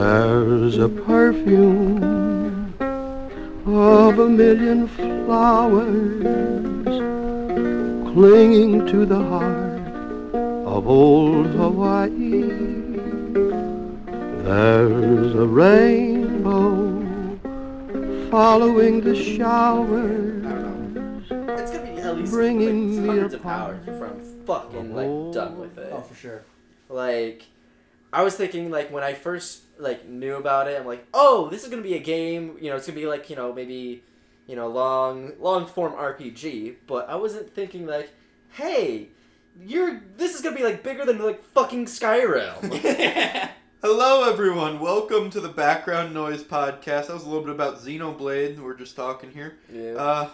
There's a perfume of a million flowers clinging to the heart of old Hawaii. There's a rainbow following the showers. I don't know. It's gonna be at least Bringing me hundreds of apart. hours before I'm fucking like done with it. Oh, for sure. Like, I was thinking like when I first like knew about it, I'm like, oh, this is gonna be a game. You know, it's gonna be like maybe long form RPG. But I wasn't thinking like, hey, this is gonna be like bigger than like fucking Skyrim. Hello, everyone. Welcome to the Background Noise Podcast. That was a little bit about Xenoblade. We're just talking here. Yeah.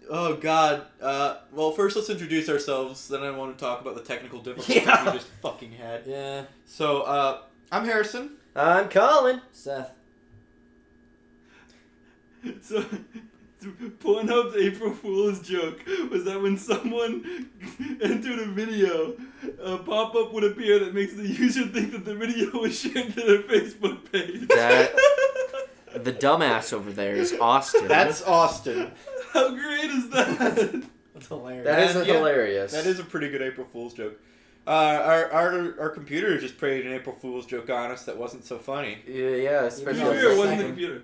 Oh, God. Well, first let's introduce ourselves. Then I want to talk about the technical difficulties Yeah. we just fucking had. Yeah. So, I'm Harrison. I'm Colin. Seth. So, Pornhub's April Fool's joke was that when someone entered a video, a pop-up would appear that makes the user think that the video was shared to their Facebook page. The dumbass over there is Austin. That's Austin. How great is that? That's hilarious. That is And, yeah, hilarious. That is a pretty good April Fool's joke. Our computer just played an April Fool's joke on us that wasn't so funny. Yeah, To especially be No, fair, it it's wasn't the second. computer.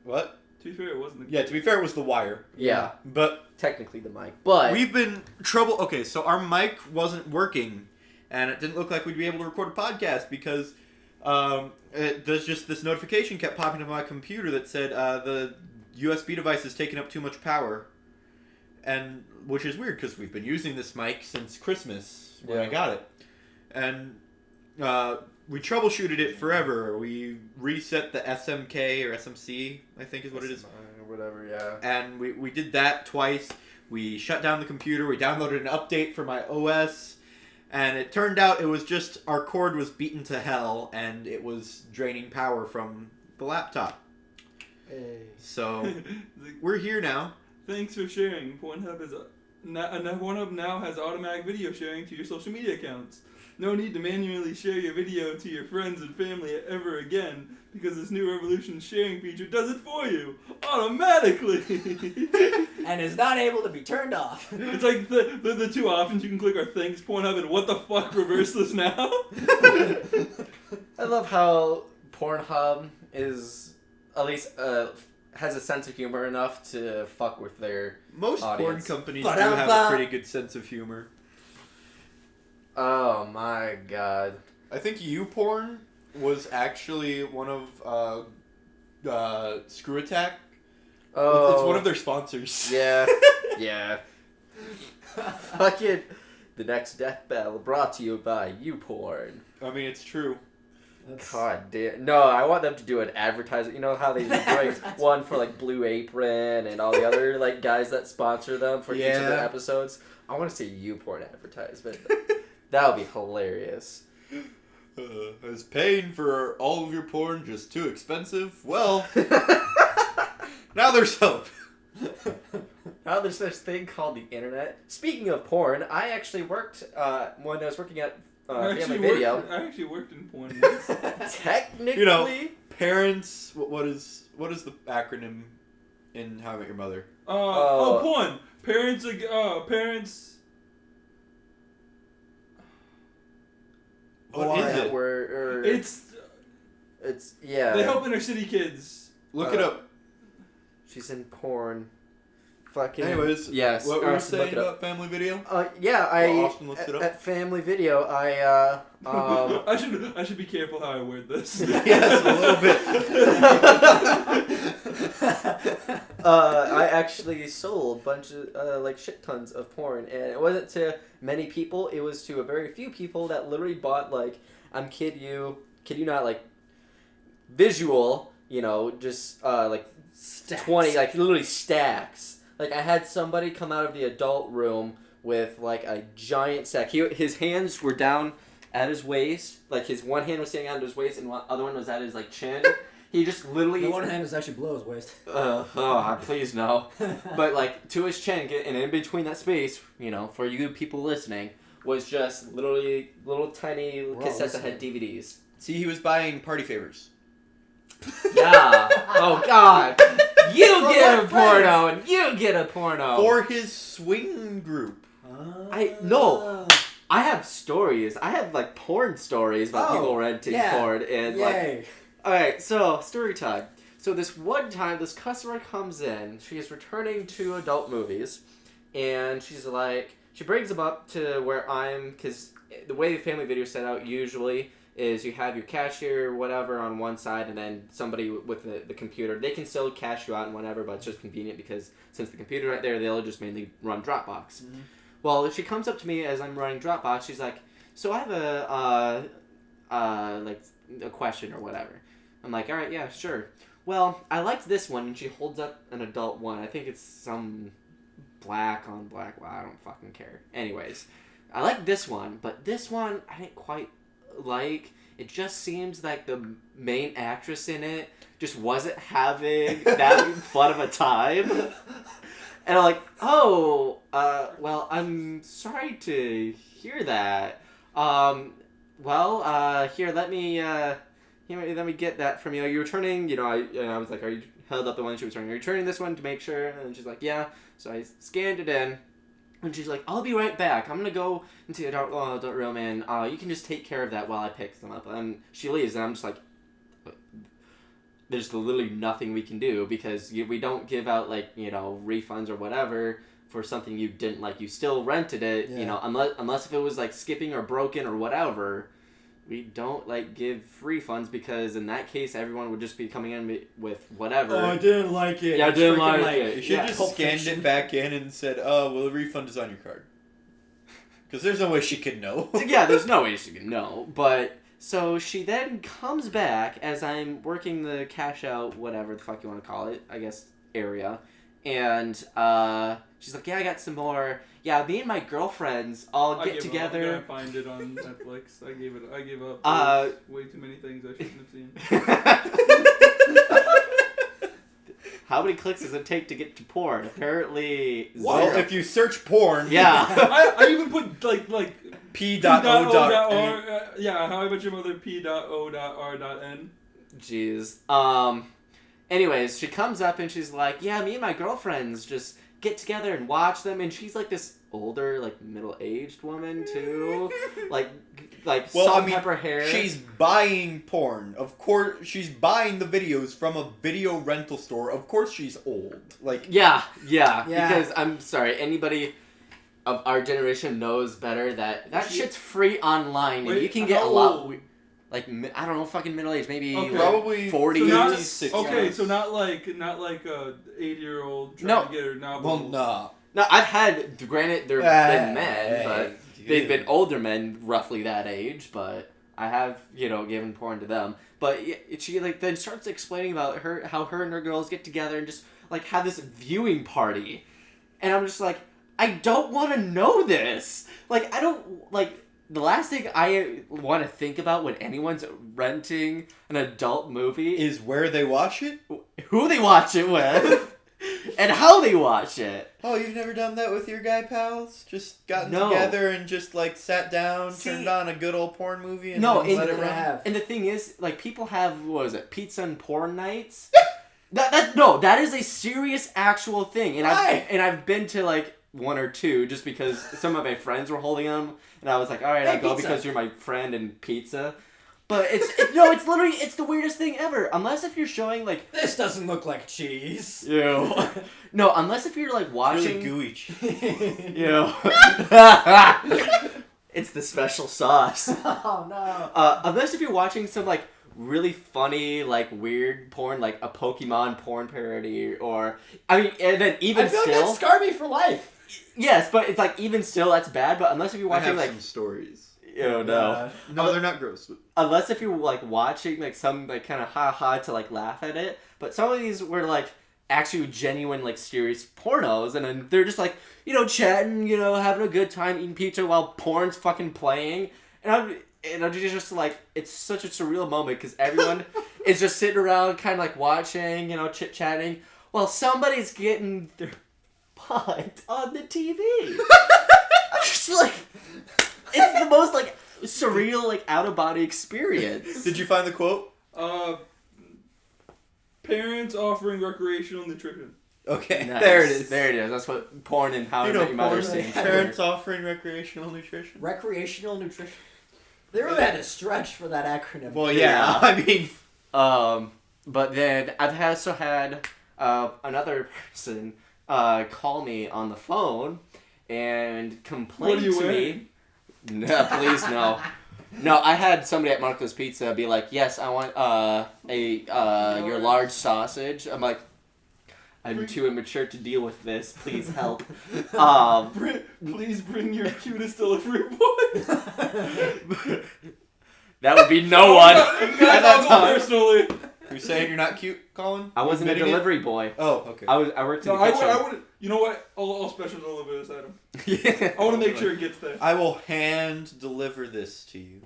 What? To be fair, it wasn't the Yeah, to be fair, it was the wire. yeah, But technically the mic, but we've been trouble. Okay, so our mic wasn't working, and it didn't look like we'd be able to record a podcast because there's just this notification kept popping up on my computer that said the USB device is taking up too much power, and which is weird because we've been using this mic since Christmas when I Yeah. got it, and we troubleshooted it forever. We reset the SMK or SMC, I think is what it is. or whatever. Yeah. And we did that twice. We shut down the computer. We downloaded an update for my OS. And it turned out it was just our cord was beaten to hell and it was draining power from the laptop. Hey. So we're here now. Thanks for sharing. Pornhub now has automatic video sharing to your social media accounts. No need to manually share your video to your friends and family ever again, because this new Revolution sharing feature does it for you, automatically. And is not able to be turned off. It's like the two options you can click are thanks Pornhub and what the fuck, reverse this now? I love how Pornhub is at least has a sense of humor enough to fuck with their Most porn audience. companies do have a Ba-dum-bum. pretty good sense of humor. Oh my god. I think YouPorn was actually one of Screw Attack. Oh. It's one of their sponsors. Yeah. Yeah. Fucking the next death battle brought to you by YouPorn. I mean, it's true. God damn. No, I want them to do an advertising. You know how they do one for like Blue Apron and all the other like guys that sponsor them for each of the Yeah. episodes. I want to see YouPorn advertisement. That would be hilarious. Is paying for all of your porn just too expensive? Well, now there's hope. Now there's this thing called the internet. Speaking of porn, I actually worked when I was working at Family Video. I actually worked in porn once. Technically, You know, parents. What is the acronym in How I Met Your Mother? Porn. Parents. What is it? It's yeah. They help inner city kids. Look it up. She's in porn. Fucking. Anyways, yes. what were you Austin, look saying it up. about Family Video? Yeah, While Austin looks it up. at Family Video, I should be careful how I word this. Yes, a little bit. I actually sold a bunch of like shit tons of porn, and it wasn't to many people. It was to a very few people that literally bought like kid you not like visual, just like Stacks. 20 like literally stacks. Like I had somebody come out of the adult room with like a giant stack. His hands were down at his waist, like his one hand was standing out at his waist, and the other one was at his like chin. He just literally. The one hand is actually below his waist. Please no. But like to his chin, and in between that space, for you people listening, was just literally little tiny We're all cassettes that listening. had DVDs. See, he was buying party favors. Yeah. Oh God. You For get a what friends? porno and you get a porno. For his swing group. No. I have stories. I have like porn stories about Oh, people renting yeah. porn and like. Yay. All right, so story time. So this one time, this customer comes in. She is returning to adult movies, and she's like, she brings them up to where I'm, because the way the family video is set out usually is you have your cashier, whatever, on one side, and then somebody with the computer. They can still cash you out and whatever, but it's just convenient because since the computer's right there, they'll just mainly run Dropbox. Mhm. Well, she comes up to me as I'm running Dropbox. She's like, so I have a question or whatever. I'm like, all right, yeah, sure. Well, I liked this one, and she holds up an adult one. I think it's some black on black. Well, I don't fucking care. Anyways, I like this one, but this one I didn't quite like. It just seems like the main actress in it just wasn't having that fun of a time. And I'm like, oh, well, I'm sorry to hear that. Here, let me get that from you. Are you returning? I was like, are you held up the one she was returning? Are you returning this one to make sure? And she's like, yeah. So I scanned it in. And she's like, I'll be right back. I'm going to go into the adult room, and you can just take care of that while I pick them up. And she leaves, and I'm just like, there's literally nothing we can do because we don't give out, refunds or whatever for something you didn't like. You still rented it, Yeah. unless if it was, skipping or broken or whatever. We don't, give refunds because in that case, everyone would just be coming in with whatever. Oh, I didn't like it. Yeah, I It's didn't freaking like it. You should Yeah. just Pulp scanned Fiction. it back in and said, oh, well, the refund is on your card. Because there's no way she could know. Yeah, there's no way she can know. But, so she then comes back as I'm working the cash out, whatever the fuck you want to call it, I guess, area. And she's like, yeah, I got some more. Yeah, me and my girlfriends all get I'm together. gonna find it on Netflix. I gave up. Way too many things I shouldn't have seen. How many clicks does it take to get to porn? Apparently, Well, zero. if you search porn, Yeah. I even put like P.O. yeah, How I Met Your Mother P.O.R.N. Jeez. Anyways, she comes up and she's like, yeah, me and my girlfriends just get together and watch them, and she's like this older, middle-aged woman too. Like salt and pepper hair. She's buying porn. Of course, she's buying the videos from a video rental store. Of course she's old. Yeah, Yeah. because I'm sorry, anybody of our generation knows better that shit's free online, and Wait, you can get a how lot, old? I don't know, fucking middle age, maybe Okay. Probably 40 So not- years. 60s. Okay, so not like a 80-year-old trying No. to get her novel. Well, nah. No, I've had, granted, they've been men, but they've been older men, roughly that age, but I have, given porn to them. But she, then starts explaining about how her and her girls get together and just, have this viewing party. And I'm just like, I don't want to know this. I don't, the last thing I want to think about when anyone's renting an adult movie Is where they watch it? who they watch it with and how they watch it. Oh, you've never done that with your guy pals? Just gotten No. together and just sat down, See- turned on a good old porn movie and No, then let it and- run? And the thing is, people have, what is it, pizza and porn nights? that is a serious actual thing. And Why? I've been to, one or two just because some of my friends were holding them. And I was like, all right, Hey, I'll go pizza. because you're my friend and pizza. But it's literally, it's the weirdest thing ever. Unless if you're showing, This doesn't look like cheese. ew. No, unless if you're, Really watching... gooey. Ew. It's the special sauce. Oh no. Unless if you're watching some really funny weird porn, like a Pokemon porn parody, or and then even I feel still, like that'd scar me for life. yes, but it's even still that's bad. But unless if you're I watching have some stories. no, No, they're not gross. unless if you're watching some kind of ha to laugh at it. But some of these were actually genuine serious pornos, and then they're just chatting, having a good time, eating pizza while porn's fucking playing, and I'm just it's such a surreal moment because everyone is just sitting around kind of watching, chit chatting while somebody's getting their butt on the TV. Just it's the most surreal out of body experience. Did you find the quote? Parents offering recreational nutrition. Okay, Nice. there it is. There it is. That's what porn and how You I know, Met Your Mother porn, stands for. parents offering recreational nutrition. Recreational nutrition. They really had to stretch for that acronym. Well, yeah, I mean, But then I've also had another person call me on the phone and complain What are you to wearing? me. No, please no. No, I had somebody at Marco's Pizza be like, "Yes, I want your large sausage." I'm like, "I'm too immature to deal with this. Please help." Please bring your cutest delivery boy. That would be no one. Guys, At that I'll go time. personally. you're saying you're not cute, Colin? I wasn't a Admitting it? delivery boy. Oh, okay. I worked in No, the I kitchen. would. You know what? I'll special deliver this item. Yeah. I want to make sure it gets there. I will hand deliver this to you.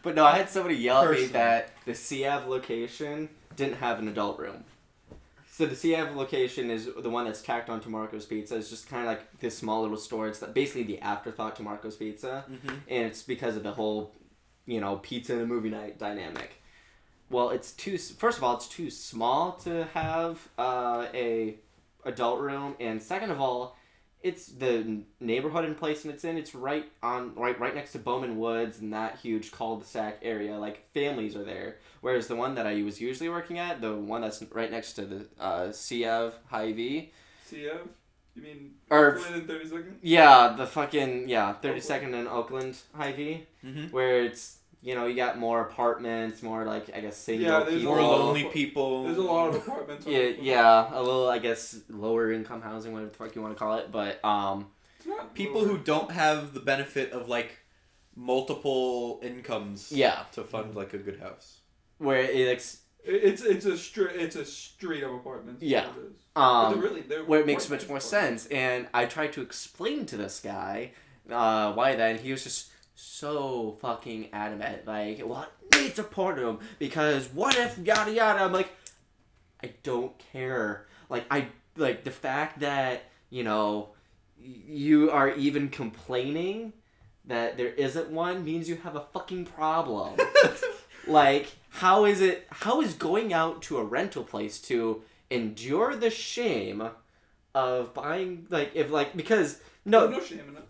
But no, I had somebody yell at me Personally. that the CAV location didn't have an adult room. So the CAV location is the one that's tacked onto Marco's Pizza. It's just kind of like this small little store. It's basically the afterthought to Marco's Pizza. Mm-hmm. And it's because of the whole, pizza and a movie night dynamic. Well, first of all, it's too small to have a adult room, and second of all, it's the neighborhood and place and it's in. It's right next to Bowman Woods and that huge cul-de-sac area. Like, families are there. Whereas the one that I was usually working at, the one that's right next to the CF Hy-Vee. CF? You mean Or- Oakland in 30 seconds? Yeah, the fucking 32nd in Oakland Hy-Vee, Mm-hmm. where it's you got more apartments, more like I guess single Yeah, there's people. More all- lonely people. There's a lot of apartments. on Yeah, Oakland. yeah, a little, I guess, lower income housing, whatever the fuck you want to call it, but, It's not People lower. who don't have the benefit of like multiple incomes. yeah, To fund like a good house. where it's, It's a street of apartments. is Yeah. what it is. But they're um, they're where it makes quite much more nice sense, and I tried to explain to this guy, why that, and he was just so fucking adamant, like, well, it needs a porn room, because what if yada yada, I'm like, I don't care, like the fact that, you are even complaining that there isn't one means you have a fucking problem. Like, how is going out to a rental place to endure the shame of buying, because, There's no shame in it.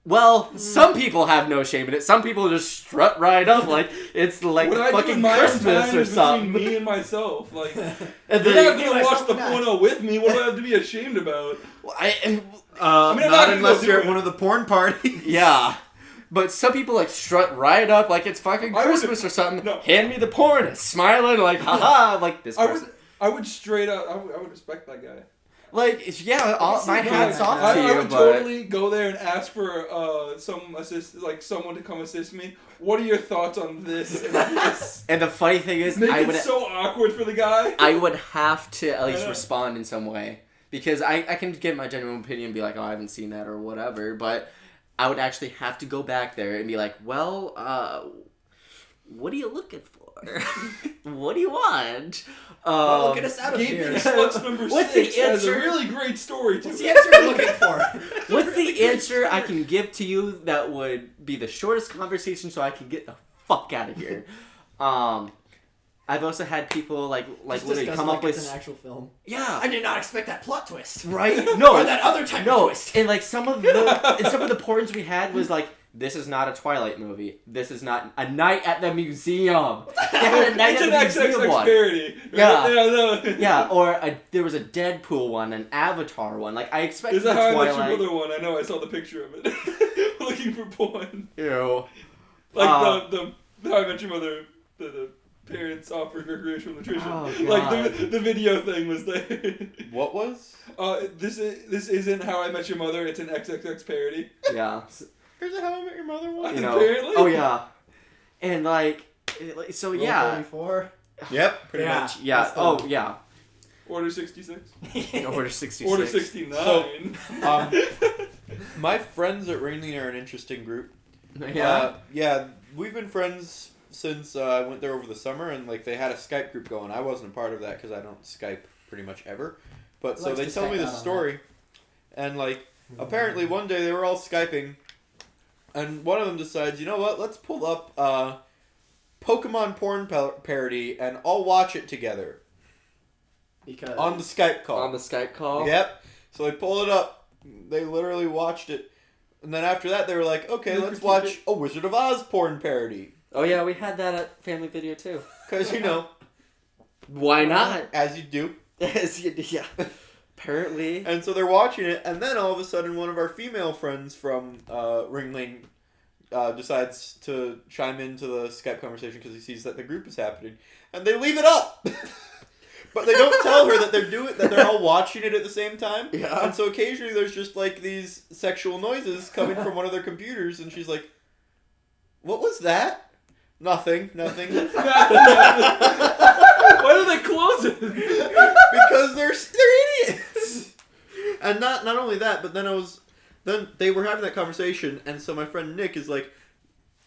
well, some people have no shame in it. Some people just strut right up like it's like What I do in fucking my own Christmas time or is something. between me and myself. Like, And you're then, not gonna watch the porno with me. What do I have to be ashamed about? and mean, I'm not not gonna unless go you're do at it. one of the porn parties. yeah. But some people like strut right up like it's fucking I would- Christmas or something. no. Hand me the porn, smiling like haha, like this I person. would straight up. I would respect that guy. Like my see, hats no, off I, to I you, would but totally go there and ask for someone to come assist me. What are your thoughts on this and this? and the funny thing is Make I it would so awkward for the guy. I would have to at least Yeah. respond in some way. Because I can give my genuine opinion and be like, oh, I haven't seen that or whatever. But I would actually have to go back there and be like, well, what are you looking for? What do you want? Well, get us out of Gaping here. Sluts number What's the 6 has a answer? really great story to What's it. the answer you're looking for? What's the answer I can give to you that would be the shortest conversation so I can get the fuck out of here? I've also had people like Just literally discuss come it up like with it's an actual film. yeah. I did not expect that plot twist. Right? No. Or that other type of No, twist. and like some of the porns we had was like, this is not a Twilight movie. This is not a night at the museum. They had a night It's at an the museum XXX one. parody. Yeah. no. Yeah, or there was a Deadpool one, an Avatar one. Like I expected Is that the how I Met Your Twilight. Mother one? I know. I saw the picture of it. Looking for porn. Ew. Like the How I Met Your Mother. The parents offered recreational nutrition. Oh, Like God. the video thing was there. What was? This isn't How I Met Your Mother. It's an XXX parody. Yeah. Here's a How I Met Your Mother one. You know. Apparently. Oh yeah. And so Rule yeah. 34. Yep, pretty Yeah. much. Yeah. That's the Oh one. yeah. Order 66. Order 66. Order 69. So- My friends at Rainley are an interesting group. Yeah. Yeah, we've been friends since I went there over the summer, and like they had a Skype group going. I wasn't a part of that because I don't Skype pretty much ever. But so Likes they to tell me Skype the out on story, and like apparently one day they were all Skyping, and one of them decides, you know what? Let's pull up Pokemon porn parody and all watch it together Because on the Skype call. On the Skype call. Yep. So they pull it up. They literally watched it. And then after that, they were like, okay, let's watch a Wizard of Oz porn parody. Oh yeah, we had that at Family Video too. Because, you know, Why not? as you do. Yeah. Apparently. And so they're watching it, and then all of a sudden, one of our female friends from Ringling decides to chime into the Skype conversation because he sees that the group is happening, and they leave it up. But they don't tell her that they're all watching it at the same time. Yeah. And so occasionally there's just like these sexual noises coming from one of their computers, and she's like, "What was that?" Nothing. Why do they close it? Because they're idiots. And not only that, but then they were having that conversation, and so my friend Nick is like,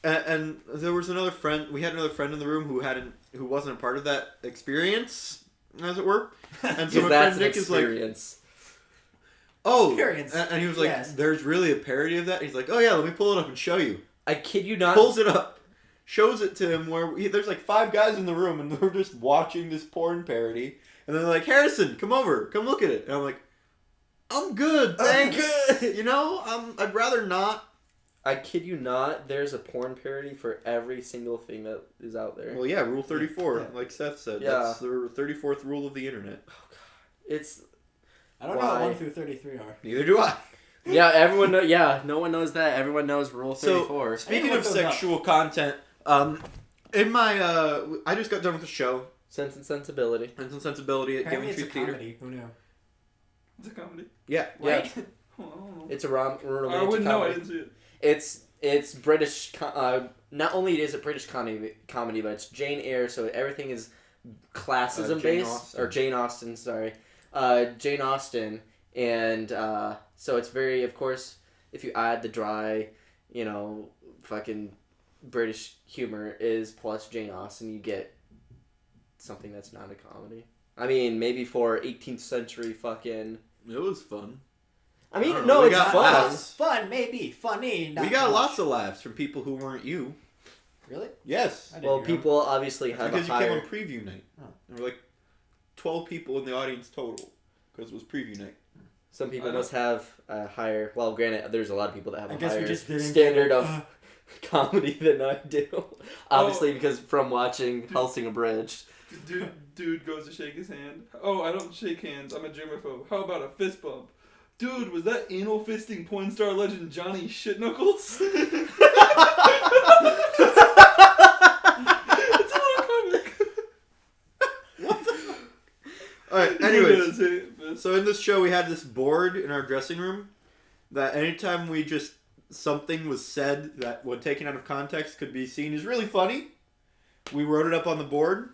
and there was another friend. We had another friend in the room who wasn't a part of that experience, as it were. And so my that's friend Nick an is like, experience. "Oh," Experience. and he was like, Yes. "There's really a parody of that." And he's like, "Oh yeah, let me pull it up and show you." I kid you not. Pulls it up, shows it to him where there's like 5 guys in the room, and they're just watching this porn parody. And then they're like, "Harrison, come over, come look at it." And I'm like, "I'm good, thanks." You know, I'd rather not. I kid you not. There's a porn parody for every single thing that is out there. Well, yeah, Rule 34, Yeah. like Seth said. Yeah. That's the 34th rule of the internet. It's I don't know what Why? 1 through 33 are. Neither do I. yeah. Everyone know. Yeah. No one knows that. Everyone knows Rule So, 34. Speaking look of those up. sexual content, in my, I just got done with the show, Sense and Sensibility. Sense and Sensibility at Apparently Giving it's a Truth Theater. comedy. Who knew? It's a comedy. Yeah. Yeah. Right? Oh, I don't know. It's a romantic I wouldn't know. I comedy. didn't see it. It's British. Not only is it British comedy, but it's Jane Eyre, so everything is classism Jane based. Austen. Or Jane Austen, sorry. Jane Austen, and so it's very, of course, if you add the dry, fucking British humor is plus Jane Austen, you get something that's not a comedy. I mean, maybe for 18th century fucking. It was fun. I mean, I don't no, know, we it's got fun. laughs. Fun, maybe. Funny. Not We got too lots much. of laughs from people who weren't you. Really? Yes. I didn't Well, hear 'em. people obviously have Because a you came higher. on preview night. Oh. There were like 12 people in the audience total. Because it was preview night. Some people I must have a higher. Well, granted, there's a lot of people that have I a guess we higher just didn't standard get it. of comedy than I do. Obviously, because from watching Helsing Abridged. Dude goes to shake his hand. Oh, I don't shake hands. I'm a germaphobe. How about a fist bump? Dude, was that anal fisting porn star legend Johnny Shitknuckles? It's a little comic. Alright, anyways. So in this show, we had this board in our dressing room that anytime something was said that, when taken out of context, could be seen as really funny. We wrote it up on the board.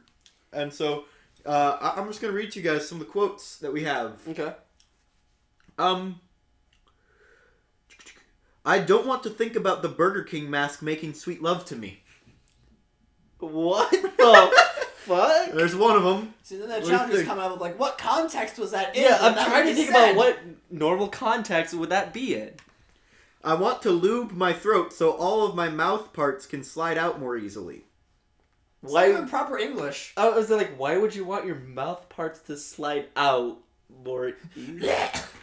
And so, I'm just going to read to you guys some of the quotes that we have. Okay. I don't want to think about the Burger King mask making sweet love to me. What the fuck? There's one of them. See, then the What do you challengers think? come out with like, what context was that in? Yeah, I'm That trying to was think said. about what normal context would that be in. I want to lube my throat so all of my mouth parts can slide out more easily. It's not even Why? proper English. I was like, why would you want your mouth parts to slide out more easily?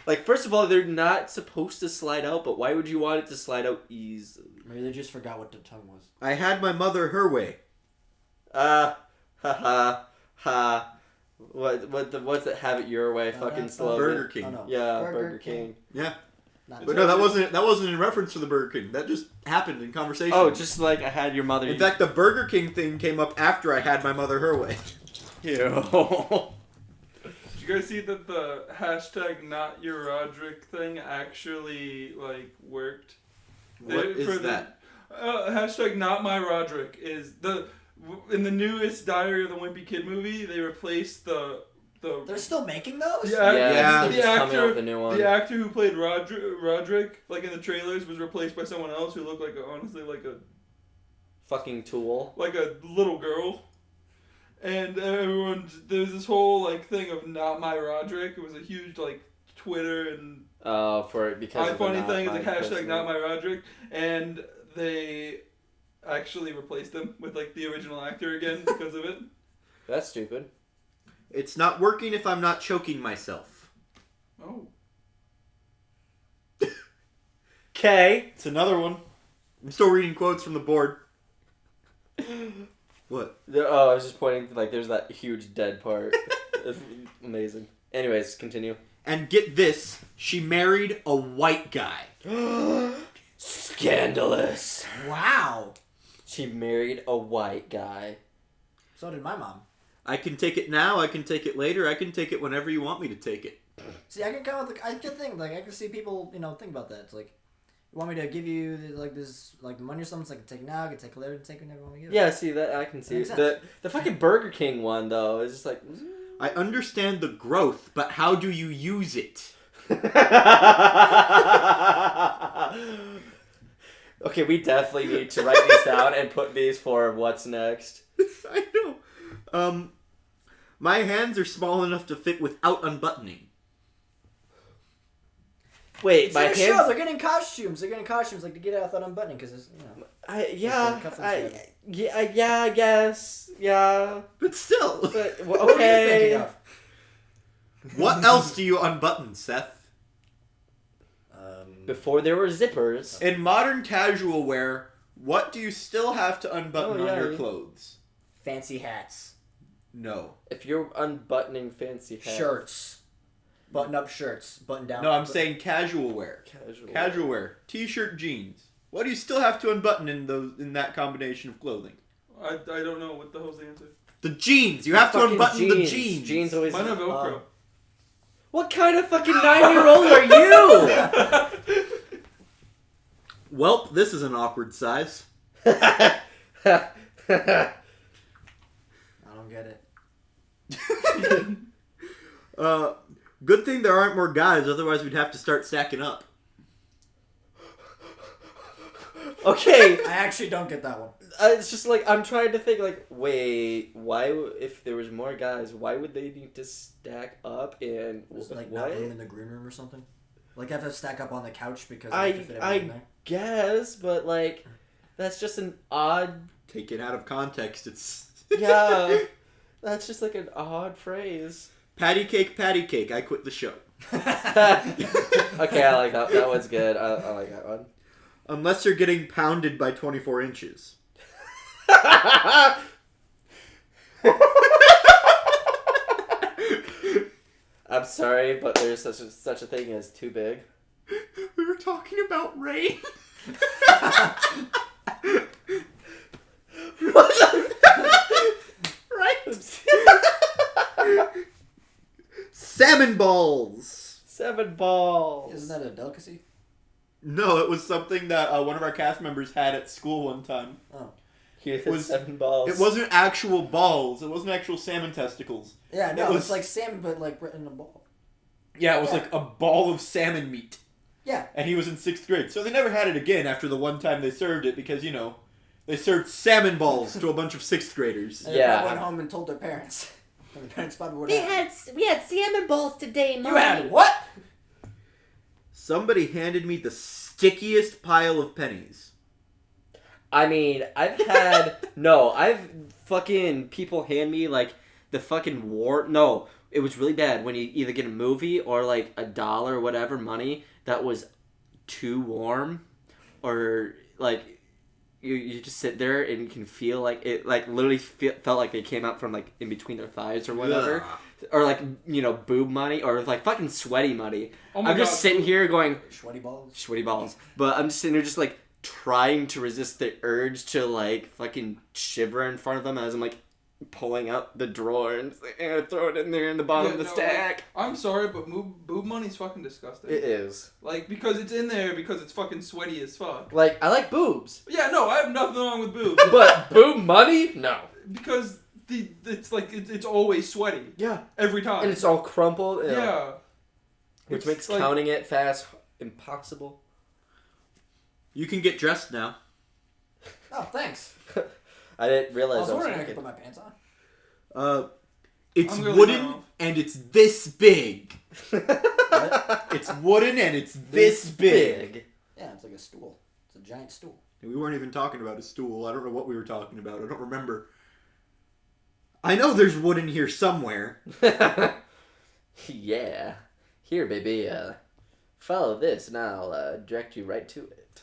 Like, first of all, they're not supposed to slide out, but why would you want it to slide out easily? Maybe they just forgot what the tongue was. I had my mother her way. Ha ha ha. What's that? Have it your way, fucking slogan. Burger King. Oh, no. Yeah, Burger Burger King. Yeah. Not But no, that wasn't in reference to the Burger King. That just happened in conversation. Oh, just like I had your mother. In fact, the Burger King thing came up after I had my mother her way. Ew. Did you guys see that the hashtag not your Roderick thing actually worked? What is that? Hashtag not my Roderick is in the newest Diary of the Wimpy Kid movie. They replaced the They're still making those? Yeah, Yeah, the they're just coming actor- out with a new one. The actor who played Roderick, in the trailers, was replaced by someone else who looked honestly like a Fucking tool. little girl. And there's this whole thing of not my Roderick. It was a huge Twitter and Because of the iFunny not thing is my hashtag person. not my Roderick, and they actually replaced him with like the original actor again because of it. That's stupid. It's not working if I'm not choking myself. Oh. Okay. It's another one. I'm still reading quotes from the board. What? Oh, I was just pointing, like, there's that huge dead part. It's amazing. Anyways, continue. And get this, she married a white guy. Scandalous. Wow. She married a white guy. So did my mom. I can take it now, I can take it later, I can take it whenever you want me to take it. See, I can come with. I can think like I can see people, think about that. It's like, you want me to give you like this like money or something? So I can take it now, I can take it later, and take it whenever I want to give it. Yeah, see, that I can see. Makes The fucking Burger King one, though, is just like... I understand the growth, but how do you use it? Okay, we definitely need to write these down and put these for what's next. I know. My hands are small enough to fit without unbuttoning. Wait, It's my their show. hands... They're getting costumes. They're getting costumes like to get out without unbuttoning because it's I guess. Yeah. But still. But, What are you thinking okay. of? What else do you unbutton, Seth? Before there were zippers. In modern casual wear, what do you still have to unbutton Oh, yeah, on your yeah. clothes? Fancy hats, No. If you're unbuttoning fancy hats. shirts, button-up shirts, button-down. No, I'm saying casual wear. Casual. Casual wear. T-shirt, jeans. What do you still have to unbutton in that combination of clothing? I don't know what the hell's the answer. The jeans. You have to Fucking unbutton the jeans. Jeans always... Mine have Velcro. What kind of fucking 9-year-old are you? Welp, this is an awkward size. I don't get it. Good thing there aren't more guys, otherwise we'd have to start stacking up. Okay. I actually don't get that one. It's just like, I'm trying to think, like, wait, if there was more guys, why would they need to stack up and There's like what? not room in the green room or something. Like I have to stack up on the couch because I- I have to fit everything in there. Guess, but like, that's just an odd, Take it out of context, it's... yeah, that's just like an odd phrase. Patty cake, I quit the show. Okay, I like that. That one's good. I like that one. Unless you're getting pounded by 24 inches. I'm sorry, but there's such a thing as too big. We were talking about rain. Right? Salmon balls. 7 balls. Isn't that a delicacy? No, it was something that one of our cast members had at school one time. Oh. Here's was- 7 balls. It wasn't actual balls. It wasn't actual salmon testicles. Yeah, no, It was- it's like salmon, but like in a ball. Yeah, it was Yeah. like a ball of salmon meat. Yeah. And he was in 6th grade. So they never had it again after the one time they served it because, they served salmon balls to a bunch of 6th graders. And Yeah. they probably went home and told their parents. And the parents probably would have. We had salmon balls today, Mom. You had what? Somebody handed me the stickiest pile of pennies. I mean, I've fucking people hand me like the fucking no, it was really bad when you either get a movie or like $1 or whatever money that was too warm, or like you just sit there and you can feel like it, like literally felt like they came out from like in between their thighs or whatever. Ugh. Or like, boob money, or like fucking sweaty money. Oh my I'm just God. sitting here going, Sweaty balls. sweaty balls. But I'm just sitting there just like trying to resist the urge to like fucking shiver in front of them as I'm like pulling out the drawer and just, like, throw it in there in the bottom of the stack. I'm sorry, but boob money's fucking disgusting. It is. Like, because it's in there because it's fucking sweaty as fuck. Like, I like boobs. Yeah, no, I have nothing wrong with boobs. But boob money? No. Because it's always sweaty. Yeah. Every time. And it's all crumpled. Yeah. Which It's makes like- counting it fast impossible. You can get dressed now. Oh, thanks. I didn't I realize was I was wondering if I could naked. put my pants on. It's I'm really wooden not. and it's this big. What? It's wooden and it's this big. Yeah, it's like a stool. It's a giant stool. We weren't even talking about a stool. I don't know what we were talking about. I don't remember. I know there's wood in here somewhere. Yeah. Here, baby. Follow this, and I'll direct you right to it.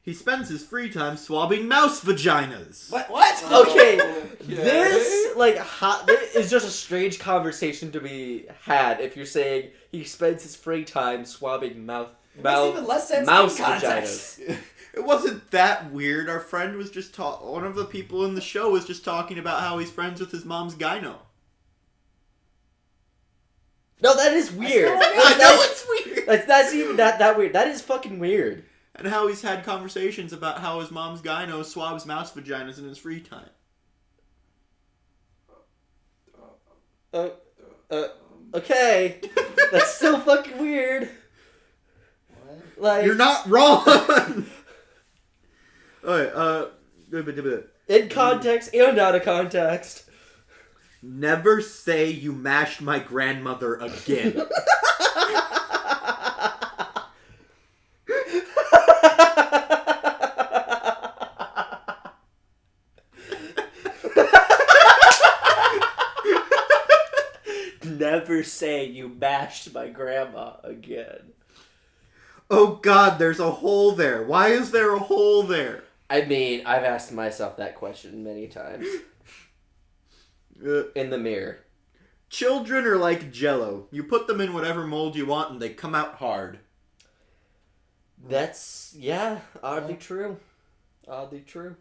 He spends his free time swabbing mouse vaginas. What? Okay, Okay. this this is just a strange conversation to be had if you're saying he spends his free time swabbing It makes even less sense mouse in context. vaginas. It wasn't that weird. Our friend was just one of the people in the show was just talking about how he's friends with his mom's gyno. No, that is weird. I know it's weird. That's even that weird. That is fucking weird. And how he's had conversations about how his mom's gyno swabs mouse vaginas in his free time. Okay, that's still fucking weird. What? Like You're not wrong. Alright, in context and out of context. never say you mashed my grandmother again. Never say you mashed my grandma again. Oh God, there's a hole there. Why is there a hole there? I mean, I've asked myself that question many times. In the mirror. Children are like Jell-O. You put them in whatever mold you want and they come out hard. That's, yeah, oddly true. Oddly true.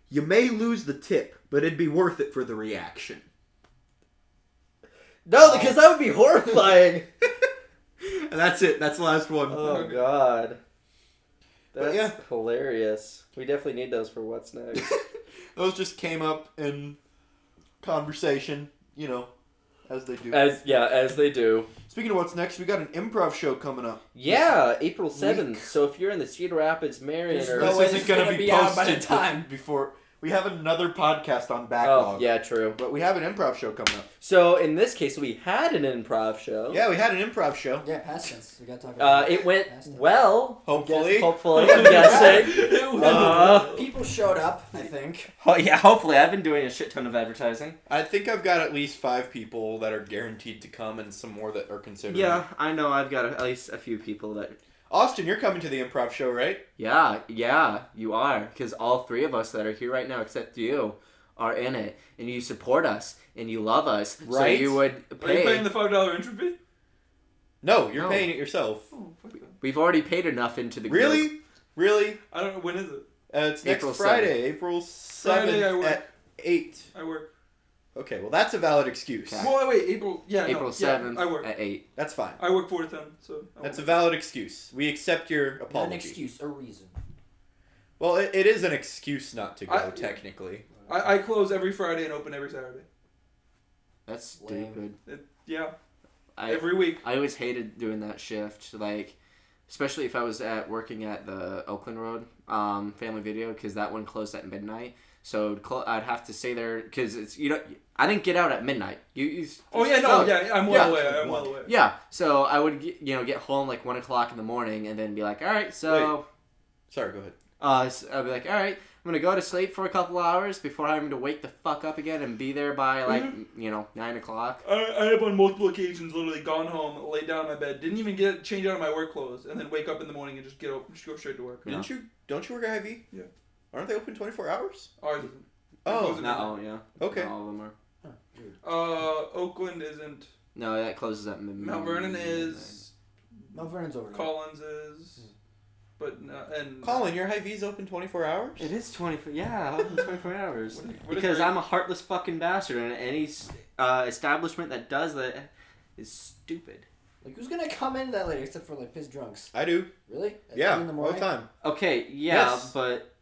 You may lose the tip, but it'd be worth it for the reaction. No, because that would be horrifying. And that's it. That's the last one. Oh, God. That's yeah. hilarious. We definitely need those for What's Next. Those just came up in conversation, you know, as they do. As they do. Speaking of what's next, we got an improv show coming up. Yeah, April 7th. So if you're in the Cedar Rapids, Marion, There's or... no way This this isn't is going gonna to be be out by the posted time. before. We have another podcast on Oh, backlog. yeah, true. But we have an improv show coming up. So in this case, we had an improv show. Yeah, we had an improv show. Yeah, past tense. We gotta talk about It went Past tense. well. Hopefully. Hopefully, I'm guessing. It was- People showed up, I think. Oh, yeah, hopefully. I've been doing a shit ton of advertising. I think I've got at least 5 people that are guaranteed to come and some more that are considered. Yeah, I know. I've got at least a few people that... Austin, you're coming to the improv show, right? Yeah, you are. Because all 3 of us that are here right now, except you, are in it. And you support us. And you love us. Right. So you would Are you pay... paying the $5 entry fee? No, you're No. paying it yourself. Oh, fuck that. We've already paid enough into the group. Really? Really? I don't know, when is it? It's next April Friday, April 7th Friday I work. at 8. I work. Okay, well that's a valid excuse. Okay. Well, wait, April. Yeah, April no, 7th Yeah, I work. at 8. That's fine. I work 4 to 10, so. That's a valid excuse. We accept your Not apology. an excuse, a reason. Well, it is an excuse not to go, I- technically. I close every Friday and open every Saturday. That's Lame. stupid. Yeah, I every week. I always hated doing that shift, like, especially if I was working at the Oakland Road Family Video, because that one closed at midnight. So I'd have to stay there because it's I didn't get out at midnight. Oh yeah, no, yeah, I'm well aware. I'm well aware. Yeah, so I would get home like 1 o'clock in the morning and then be like, all right, so Sorry, go ahead. I'd be like, all right, I'm gonna go to sleep for a couple hours before having to wake the fuck up again and be there by like 9 o'clock. I have on multiple occasions literally gone home, laid down in my bed, didn't even change out of my work clothes, and then wake up in the morning and just go straight to work. Yeah. Don't you work at Hy-Vee? Yeah. Aren't they open 24 hours? Ours isn't. Oh, Closes Not at all, yeah. Okay. Not all of them are. Huh, weird. Oakland isn't. No, that closes at midnight. Mount Vernon is. Mount Vernon's over there. Collins is. But and. Colin, your Hy-Vee's open 24 hours? It is 24. Yeah, open 24 hours. What is Because your- I'm a heartless fucking bastard, and any establishment that does that is stupid. Like, who's gonna come in that late except for, like, pissed drunks? I do. Really? At Yeah, 3 in the all the morning? time. Okay, yeah, Yes. but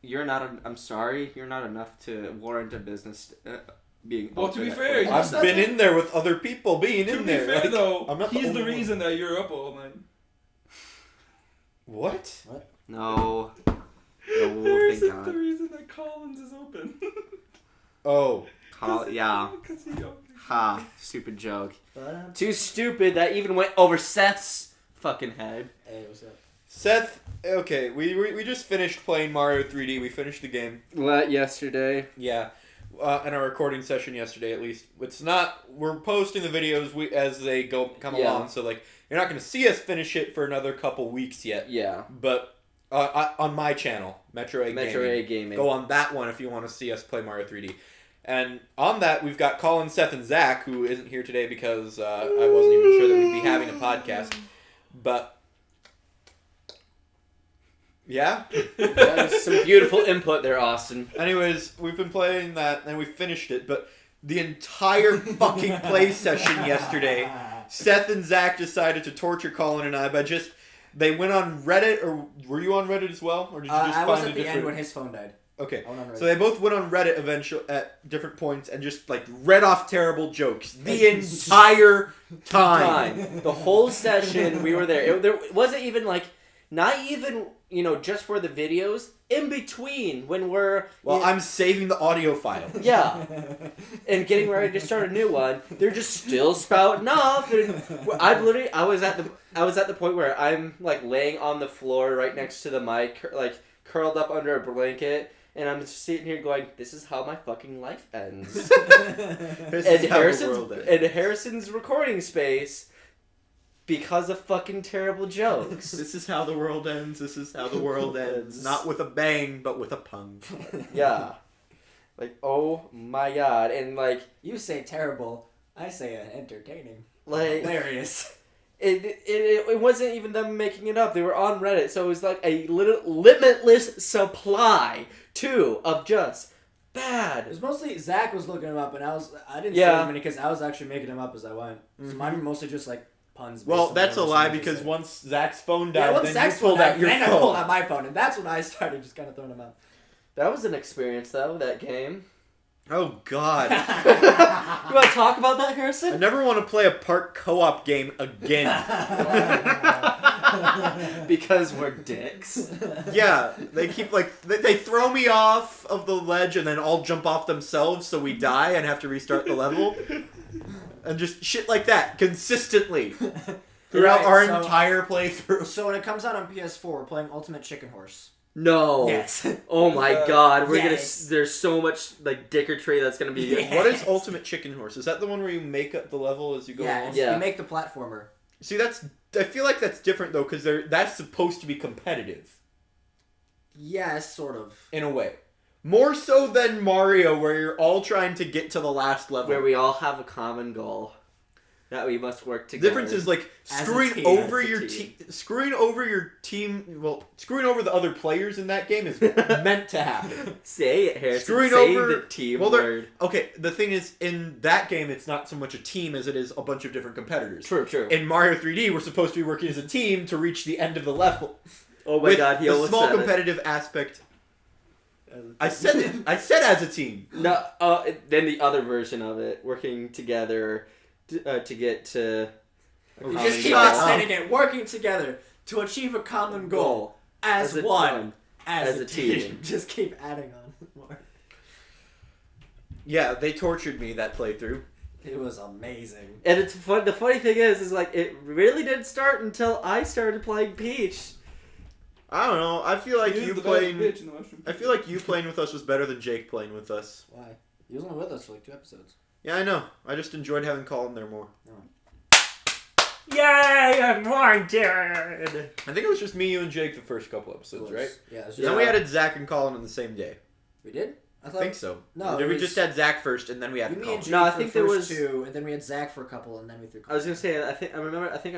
you're not. I'm sorry, you're not enough to warrant a business being. Well, to open be at fair, 4. I've I've been in there with other people being To in be there. fair like, though, I'm not the he's the only one. reason that you're up all night. What? No. There No, isn't thank the God. reason that Collins is open. Oh. Yeah. 'Cause he Ha. Stupid joke. But, Too stupid that even went over Seth's fucking head. hey, what's up? Seth Okay, we just finished playing Mario 3D. We finished the game. What, yesterday? Yeah. In our recording session yesterday, at least. It's not... We're posting the videos as they come Yeah. along, so, like, you're not going to see us finish it for another couple weeks yet. Yeah. But on my channel, Metro A Gaming. Go on that one if you want to see us play Mario 3D. And on that, we've got Colin, Seth, and Zach, who isn't here today because I wasn't even sure that we'd be having a podcast. But... Yeah? That was some beautiful input there, Austin. Anyways, we've been playing that, and we finished it, but the entire fucking play session yesterday, Seth and Zach decided to torture Colin and I by just... They went on Reddit, or were you on Reddit as well? Or did you just I find was a at the different... end when his phone died. Okay, I went on Reddit. so they both went on Reddit eventually at different points and just, like, read off terrible jokes the entire time. The whole session, we were there. There wasn't even, like, not even, you know, just for the videos. In between, when we're... Well, I'm saving the audio file. Yeah. And getting ready to start a new one, they're just still spouting off. And I was at the point where I'm, like, laying on the floor right next to the mic, like, curled up under a blanket, and I'm just sitting here going, this is how my fucking life ends. This is how the world ends. And Harrison's recording space, because of fucking terrible jokes. This is how the world ends. This is how the world ends. Not with a bang, but with a pun. Yeah. Like, oh my god. And, like... You say terrible. I say entertaining. Like... Hilarious. It wasn't even them making it up. They were on Reddit, so it was like a limitless supply, too, of just bad. It was mostly Zach was looking them up, and I didn't say Yeah. as many because I was actually making them up as I went. So mine were mostly just like puns. based Well, on that's a whatever lie somebody because said. once Zach's phone Yeah, died, once then Zach's you pulled phone out died, your then I phone. pulled out my phone, and that's when I started just kind of throwing them out. That was an experience, though, that game. Oh, God. You want to talk about that, I Harrison? never want to play a park co-op game again. Because we're dicks. Yeah, they keep, like, they throw me off of the ledge and then all jump off themselves so we die and have to restart the level. And just shit like that, consistently. Throughout Right, our so- entire playthrough. So when it comes out on PS4, we're playing Ultimate Chicken Horse. No. Yes. Oh my god, we're Yes. there's so much, like, dickertry that's gonna be... Yeah. What is Ultimate Chicken Horse? Is that the one where you make up the level as you go along? Yeah. You make the platformer. See, I feel like that's different, though, because that's supposed to be competitive. Yes, sort of. In a way. More so than Mario, where you're all trying to get to the last level. Where we all have a common goal. That we must work The together. difference is, like, As a screwing team. over As a your team. screwing over your team. Well, screwing over the other players in that game is meant to happen. Say it, Harrison. Screwing Say over- the team well, they're- word. Okay, the thing is, in that game, it's not so much a team as it is a bunch of different competitors. True. In Mario 3D, we're supposed to be working as a team to reach the end of the level. Oh my with god, he the almost small said competitive aspect. I said it. I said as a team. it. No, then the other version of it, working together to get to... a We common just keep goal. extending it, working together to achieve a common goal as a one, team. as As a a team. team. Just keep adding on more. Yeah, they tortured me that playthrough. It was amazing. And it's fun. The funny thing is like, it really didn't start until I started playing Peach. I don't know. I feel like He is you the playing. best bitch in the mushroom. I feel like you playing with us was better than Jake playing with us. Why? He was only with us for like 2 episodes. Yeah, I know. I just enjoyed having Colin there more. Yay, I'm wanted! I think it was just me, you, and Jake the first couple episodes, right? Yeah, it was just, Then we added Zach and Colin on the same day. we did? I think so. No, Or did it we was- just had Zach first and then we You, added me, Colin? and Jake No, I for think the there first was- 2, and then we had Zach for a couple, and then we threw. I was gonna say, I think I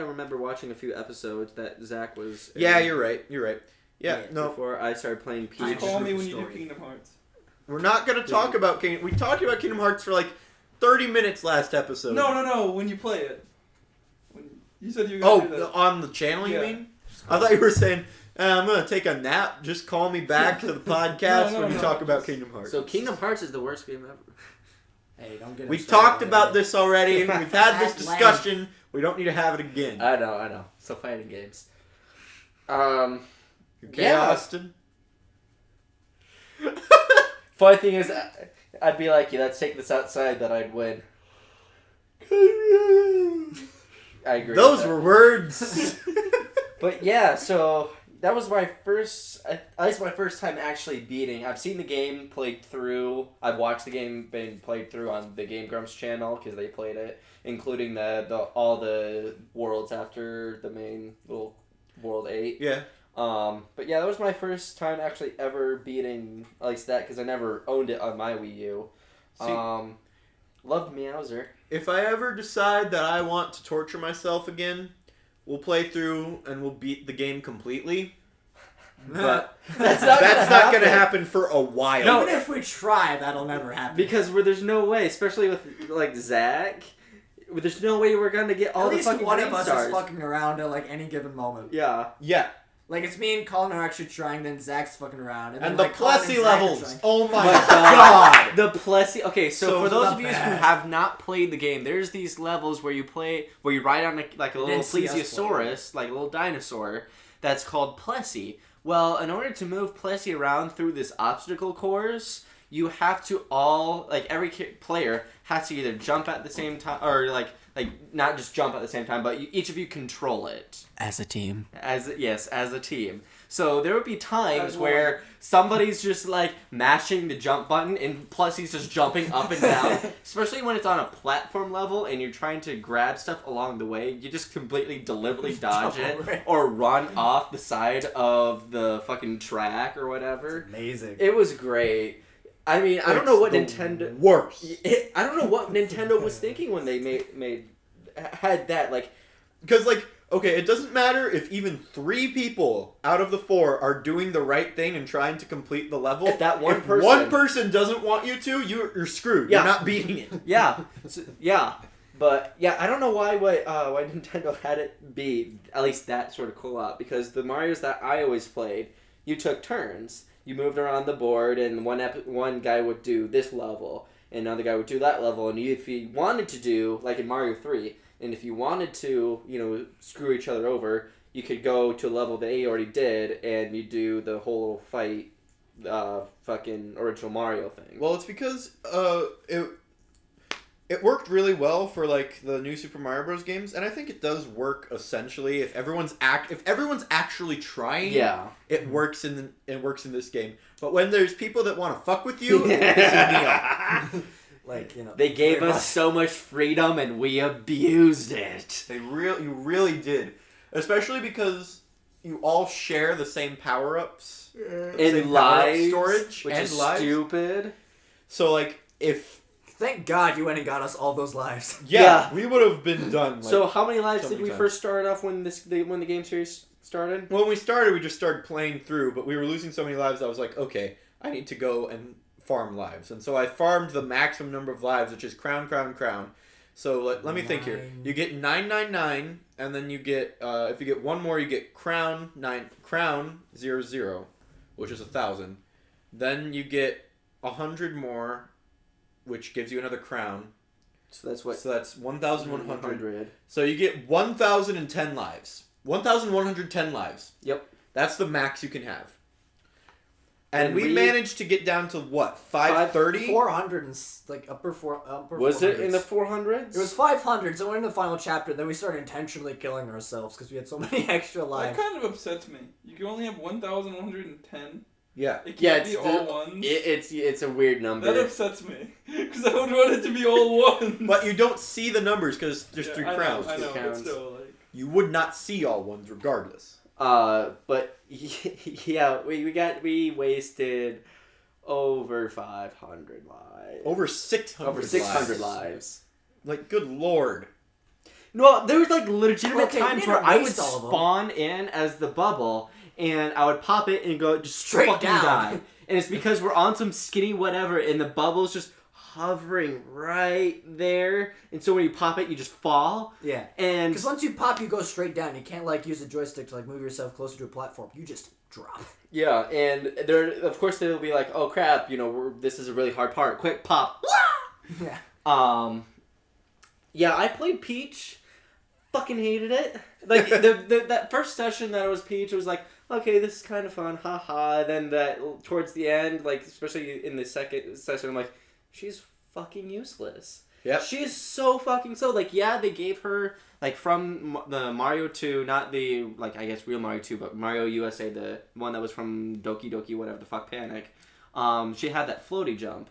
remember watching a few episodes that Zach was. Yeah, you're right. You're right. Yeah, Yeah, no, Before I started playing I Peach. Call me Group when you do story. Kingdom Hearts. we're not gonna talk about Kingdom. We talked about Kingdom Hearts for like 30 minutes last episode. No. When you play it. When you said you were gonna do Oh, that. on the channel, you Yeah. mean? I thought you were saying, I'm gonna take a nap. Just call me back to the podcast No, when you no, talk about just- Kingdom Hearts. So Kingdom Hearts is the worst game ever. Hey, don't get. We him started talked on about it. this already. We've had this At discussion. We don't need to have it again. I know. So fighting games. Okay, yeah. Austin? Funny thing is, I'd be like, let's take this outside, that I'd win. I agree. Those with that. were words. But yeah, so that was my first, at least my first time actually beating. I've seen the game played through. I've watched the game being played through on the Game Grumps channel because they played it, including all the worlds after the main little World 8. Yeah. But yeah, that was my first time actually ever beating at least that because I never owned it on my Wii U. Loved Meowser. If I ever decide that I want to torture myself again, we'll play through and we'll beat the game completely. But That's not gonna happen for a while. No. Even if we try, that'll never happen. Because there's no way, especially with like Zach, there's no way we're gonna get all at the least fucking one green of us stars. is fucking around at like any given moment. Yeah. Yeah. Like it's me and Colin are actually trying, then Zach's fucking around, and then And the like, Colin and Plessy Zach are levels. trying. Oh my My god. The Plessy. Okay, so for those the of you who best. have not played the game, there's these levels where you ride on like a little didn't see us plesiosaurus, like a little dinosaur, that's called Plessy. Well, in order to move Plessy around through this obstacle course, you have to every player has to either jump at the same time, or like not just jump at the same time, but each of you control it. As a team. As a team. So there would be times As where one. somebody's just like mashing the jump button and plus he's just jumping up and down. Especially when it's on a platform level and you're trying to grab stuff along the way, you just completely deliberately dodge Jump it over it. or run off the side of the fucking track or whatever. Amazing. It was great. I mean, I don't know what Nintendo. Worse. I don't know what Nintendo was thinking when they had that like. Because, like, okay, it doesn't matter if even 3 people out of the 4 are doing the right thing and trying to complete the level. If that one if person- one person doesn't want you to, you're screwed. Yeah. You're not beating it. Yeah, but yeah, I don't know why Nintendo had it be at least that sort of co-op because the Marios that I always played, you took turns. You moved around the board, and one guy would do this level, and another guy would do that level, and if you wanted to do like in Mario 3, and if you wanted to, screw each other over, you could go to a level that they already did, and you do the whole fight, fucking original Mario thing. Well, it's because it worked really well for like the new Super Mario Bros. Games, and I think it does work essentially if everyone's actually trying. Yeah. It works in this game. But when there's people that want to fuck with you, it pisses me off. Like, They gave us so much freedom and we abused it. You really did, especially because you all share the same power-ups, In same lives, power-up storage, which and is lives. stupid. So like if Thank God you went and got us all those lives. Yeah. we would have been done. Like, So how many lives so did many we times. first start off when the game series started? when we started, we just started playing through, but we were losing so many lives. I was like, okay, I need to go and farm lives, and so I farmed the maximum number of lives, which is crown. So let me think here. You get 999, and then you get if you get one more, you get crown 0, which is 1,000. Then you get 100 more, which gives you another crown. So that's what. So that's 1,100. 100. So you get 1,010 lives. 1,110 lives. Yep. That's the max you can have. And And we we- managed to get down to what? 530? 400 and upper Was it in the 400s. 400s? It was 500, so we're in the final chapter. Then we started intentionally killing ourselves because we had so many extra That lives. kind of upsets me. You can only have 1,110. Yeah. It can't Yeah, be it's all ones. It's a weird number. That upsets me because I would want it to be all ones. But you don't see the numbers because there's 3 crowns. I know, but crowns. still, like. You would not see all ones regardless. But yeah, we wasted over 500 lives. Over 600 Over 600 lives. lives. Like, good lord. No, there was like legitimate Okay, we times didn't where I would waste all of them. spawn in as the bubble, and I would pop it and go just Straight fucking down. die. And it's because we're on some skinny whatever, and the bubble's just hovering right there. And so when you pop it, you just fall. Yeah. And Because once you pop, you go straight down. You can't use a joystick to move yourself closer to a platform. You just drop. yeah, and there, of course, they'll be like, "Oh crap, this is a really hard part. Quick pop!" Yeah. Yeah, I played Peach. Fucking hated it. Like that first session that it was Peach, it was like, okay, this is kind of fun, haha. Then towards the end, like especially in the second session, I'm like, she's fucking useless. Yep. She is so fucking so. Like, yeah, they gave her, like, from the Mario 2, not the, like, I guess real Mario 2, but Mario USA, the one that was from Doki Doki, whatever the fuck, Panic. She had that floaty jump,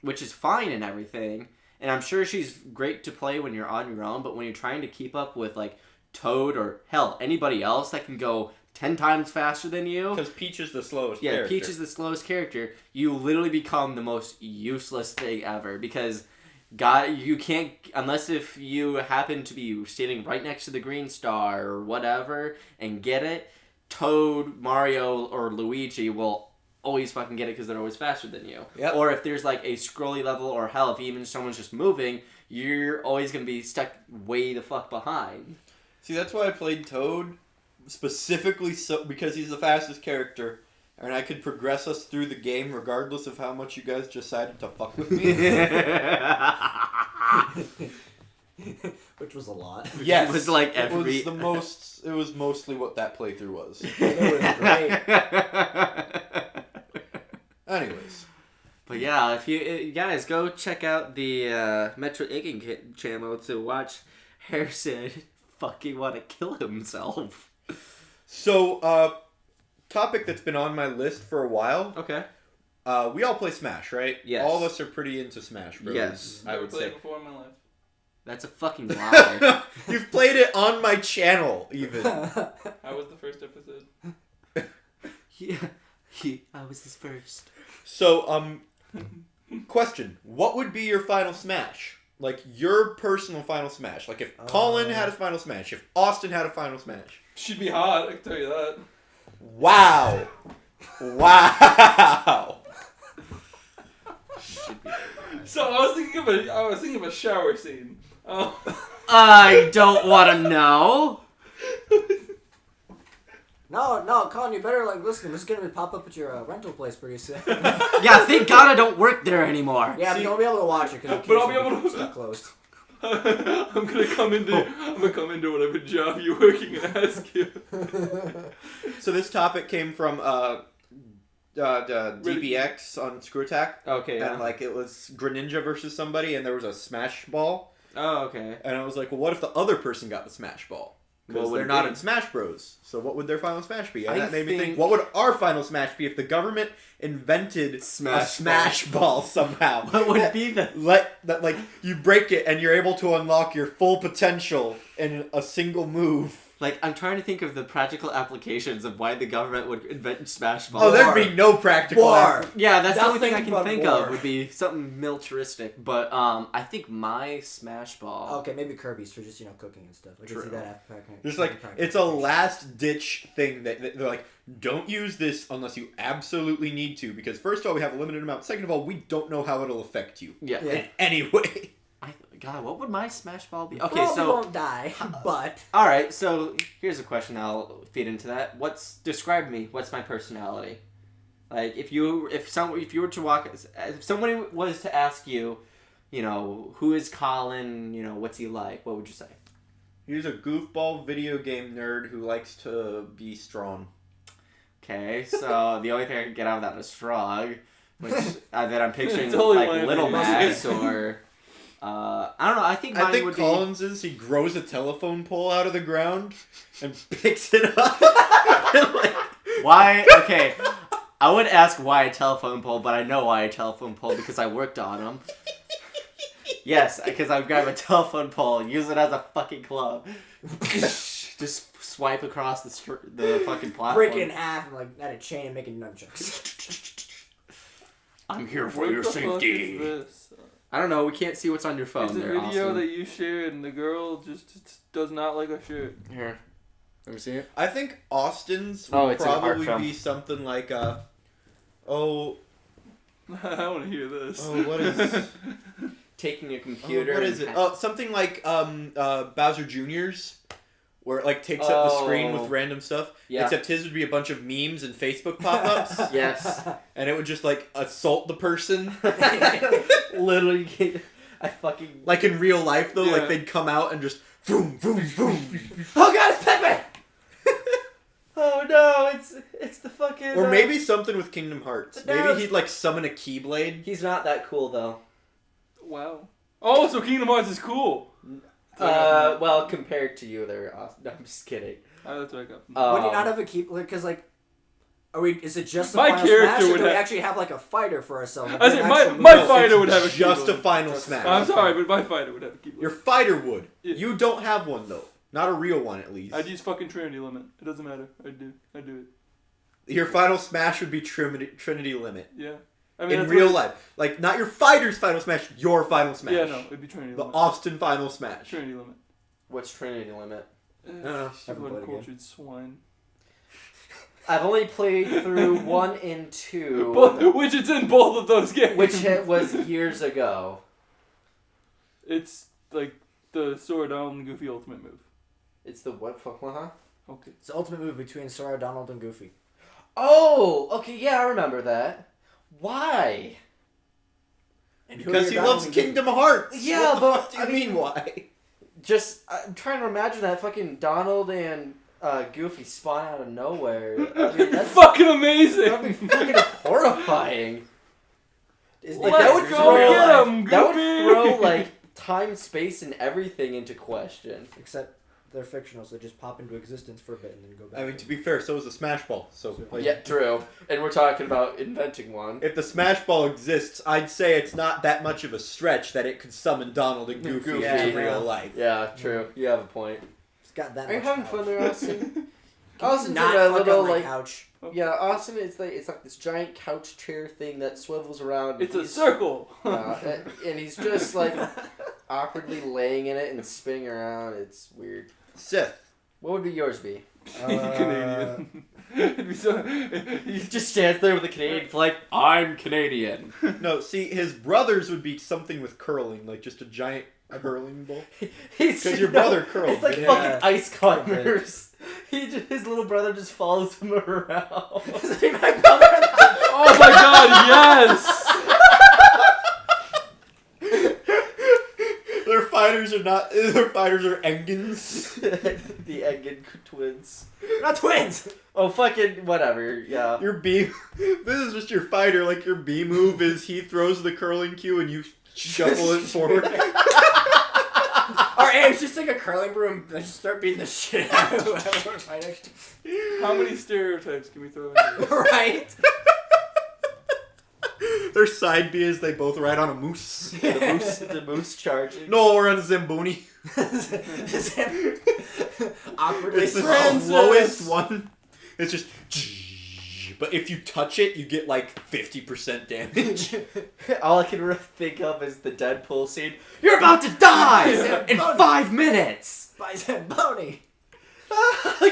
which is fine and everything. And I'm sure she's great to play when you're on your own, but when you're trying to keep up with, like, Toad or, hell, anybody else that can go 10 times faster than you. Because Peach is the slowest Yeah, character. Peach is the slowest character. You literally become the most useless thing ever because you can't, unless if you happen to be standing right next to the green star or whatever and get it, Toad, Mario, or Luigi will always fucking get it because they're always faster than you. Yep. Or if there's like a scrolly level, or hell, if even someone's just moving, you're always going to be stuck way the fuck behind. See, that's why I played Toad, specifically so because he's the fastest character, and I could progress us through the game regardless of how much you guys decided to fuck with me. Which was a lot. Yes, It was like it every- was the most. It was mostly what that playthrough was. It was great. Anyways, But yeah, if you guys go check out the Metro Aching channel to watch Harrison fucking want to kill himself. so topic that's been on my list for a while. Okay. We all play Smash, right? Yes. All of us are pretty into Smash Bros. Yes. I Never would played say. it before in my life. That's a fucking lie. You've played it on my channel, even. How was the first episode? I was his first. So, question. What would be your final Smash? Like, your personal final Smash. Like, if Colin had a final Smash. If Austin had a final Smash. Should be hot, I can tell you that. Wow. Wow. So I was thinking of a shower scene. Oh. I don't want to know. No, Colin, you better listen. This is gonna pop up at your rental place pretty soon. Yeah, thank God I don't work there anymore. Yeah, but you'll be able to watch it because But I'll be able to- stuck closed. I'm gonna come into whatever job you're working and ask you. So, this topic came from DBX on Screw Attack. Okay. And, like, it was Greninja versus somebody, and there was a Smash Ball. Oh, okay. And I was like, well, what if the other person got the Smash Ball? Because What would they're it not be? in Smash Bros. So what would their final Smash be? And I that made me think, think- what would our final Smash be if the government invented a Smash Ball somehow? What would be the... That like you break it and you're able to unlock your full potential in a single move. Like, I'm trying to think of the practical applications of why the government would invent Smash Ball. Oh, there'd be no practical. War. Yeah, that's the only thing I Nothing can but think war. of would be something militaristic. But I think my Smash Ball... Okay, maybe Kirby's for just cooking and stuff. I can True. see that after Just like it's a last ditch thing that they're like, don't use this unless you absolutely need to, because first of all we have a limited amount. Second of all, we don't know how it'll affect you Yeah. Yeah. in any way. God, what would my Smash Ball be? Okay, Okay, well, so... we won't die, but All right, so here's a question I'll feed into that. Describe me? What's my personality? Like, if you were to walk, if someone was to ask you, you know, who is Colin? You know, what's he like? What would you say? He's a goofball video game nerd who likes to be strong. Okay, so the only thing I can get out of that is strong, which that I'm picturing It's only like one Little of Max these. or I don't know. I think mine I think would Collins is he grows a telephone pole out of the ground and picks it up. be why. Okay, I would ask why a telephone pole, but I know why a telephone pole because I worked on them. Yes, because I would grab a telephone pole and use it as a fucking club. Just swipe across the fucking platform. break it in half and add a chain and make it nunchucks. I'm here for What your the fuck safety. is this? I don't know. We can't see what's on your phone. It's a there, video Austin. that you shared and the girl just does not like a shirt. Here. Let me see it. I think Austin's would Oh, it's an art probably film. be something like I want to hear this. what is Taking a computer. what is and it? Oh, something like Bowser Jr.'s, where it like takes up the screen Oh. with random stuff. Yeah. Except his would be a bunch of memes and Facebook pop-ups, Yes. and it would just like assault the person. Literally, I fucking. Like in real life though, Yeah. like they'd come out and just boom, boom, boom. Oh god, it's Pepe! Oh no! It's the fucking. Or maybe something with Kingdom Hearts. It's Maybe down. he'd like summon a Keyblade. he's not that cool though. Wow. Oh, so Kingdom Hearts is cool. Well, compared to you, they're awesome. No, I'm just kidding. That's what I got. Would you not have a keep? Because like, is it just the My final character smash, or would do we have- actually have like a fighter for ourselves? Like, I an said actual my move? fighter would have a just a keyblade. final smash. I'm sorry, but my fighter would have a keyblade. Your fighter would. Yeah. You don't have one though. Not a real one, at least. I'd use fucking Trinity Limit. It doesn't matter. I'd do it. Your final smash would be Trinity Limit. Yeah. I mean, In that's real what- life. Like, not your fighter's final smash, your final smash. Yeah, no, it'd be Trinity The Limit. Austin final smash. Trinity Limit. What's Trinity Limit? No, You haven't played it uncultured swine. I've only played through 1 and 2, Which it's in both of those games. which was years ago. It's like the Sora Donald and Goofy ultimate move. It's the what? Huh? Okay. It's the ultimate move between Sora, Donald, and Goofy. Oh, okay, yeah, I remember that. Why? And who are Because your he Donald loves and Goofy? Kingdom Hearts. Yeah, What the but, fuck do you I mean mean- why? Just, I'm trying to imagine that fucking Donald and Goofy spawn out of nowhere. I mean, that's Fucking amazing! that'd be fucking horrifying. Is Like, Let's that would go throw, get 'em, that would Goofy! throw like time, space, and everything into question. Except they're fictional, so they just pop into existence for a bit and then go back. I mean, to be fair, so is the Smash Ball. So, like, Yeah, true. And we're talking about inventing one. if the Smash Ball exists, I'd say it's not that much of a stretch that it could summon Donald and Goofy Goofy, into yeah. real life. Yeah, true. You have a point. It's got that. Are you much having power. fun there, Austin? Can you Austin's not in a fuck little on my like couch. yeah. Austin is like it's like this giant couch chair thing that swivels around. and It's a he's- circle! and he's just like awkwardly laying in it and spinning around. It's weird. Sith. What would be yours be? Canadian. It'd be so. He just stands there with a Canadian flag. I'm Canadian. No, see, his brothers would be something with curling, like just a giant curling ball. He's 'Cause your brother curled, It's like yeah. fucking ice climbers. His little brother just follows him around. My brother. Oh my god, yes! Their fighters are not. Their fighters are Engans. The Engen twins. We're not twins. Oh fucking whatever. Yeah. Your B. This is just your fighter. Like your B move is he throws the curling cue and you shuffle it forward. Or hey, it's just like a curling broom. I just start beating the shit out of whoever we're fighting. How many stereotypes can we throw in here? Right. Their side B is they both ride on a moose. The moose charging. No, we're on a Zamboni. Awkwardly It's the Francis. slowest one. It's just. But if you touch it, you get like 50% damage. All I can really think of is the Deadpool scene. You're about to die in 5 minutes. by Zamboni.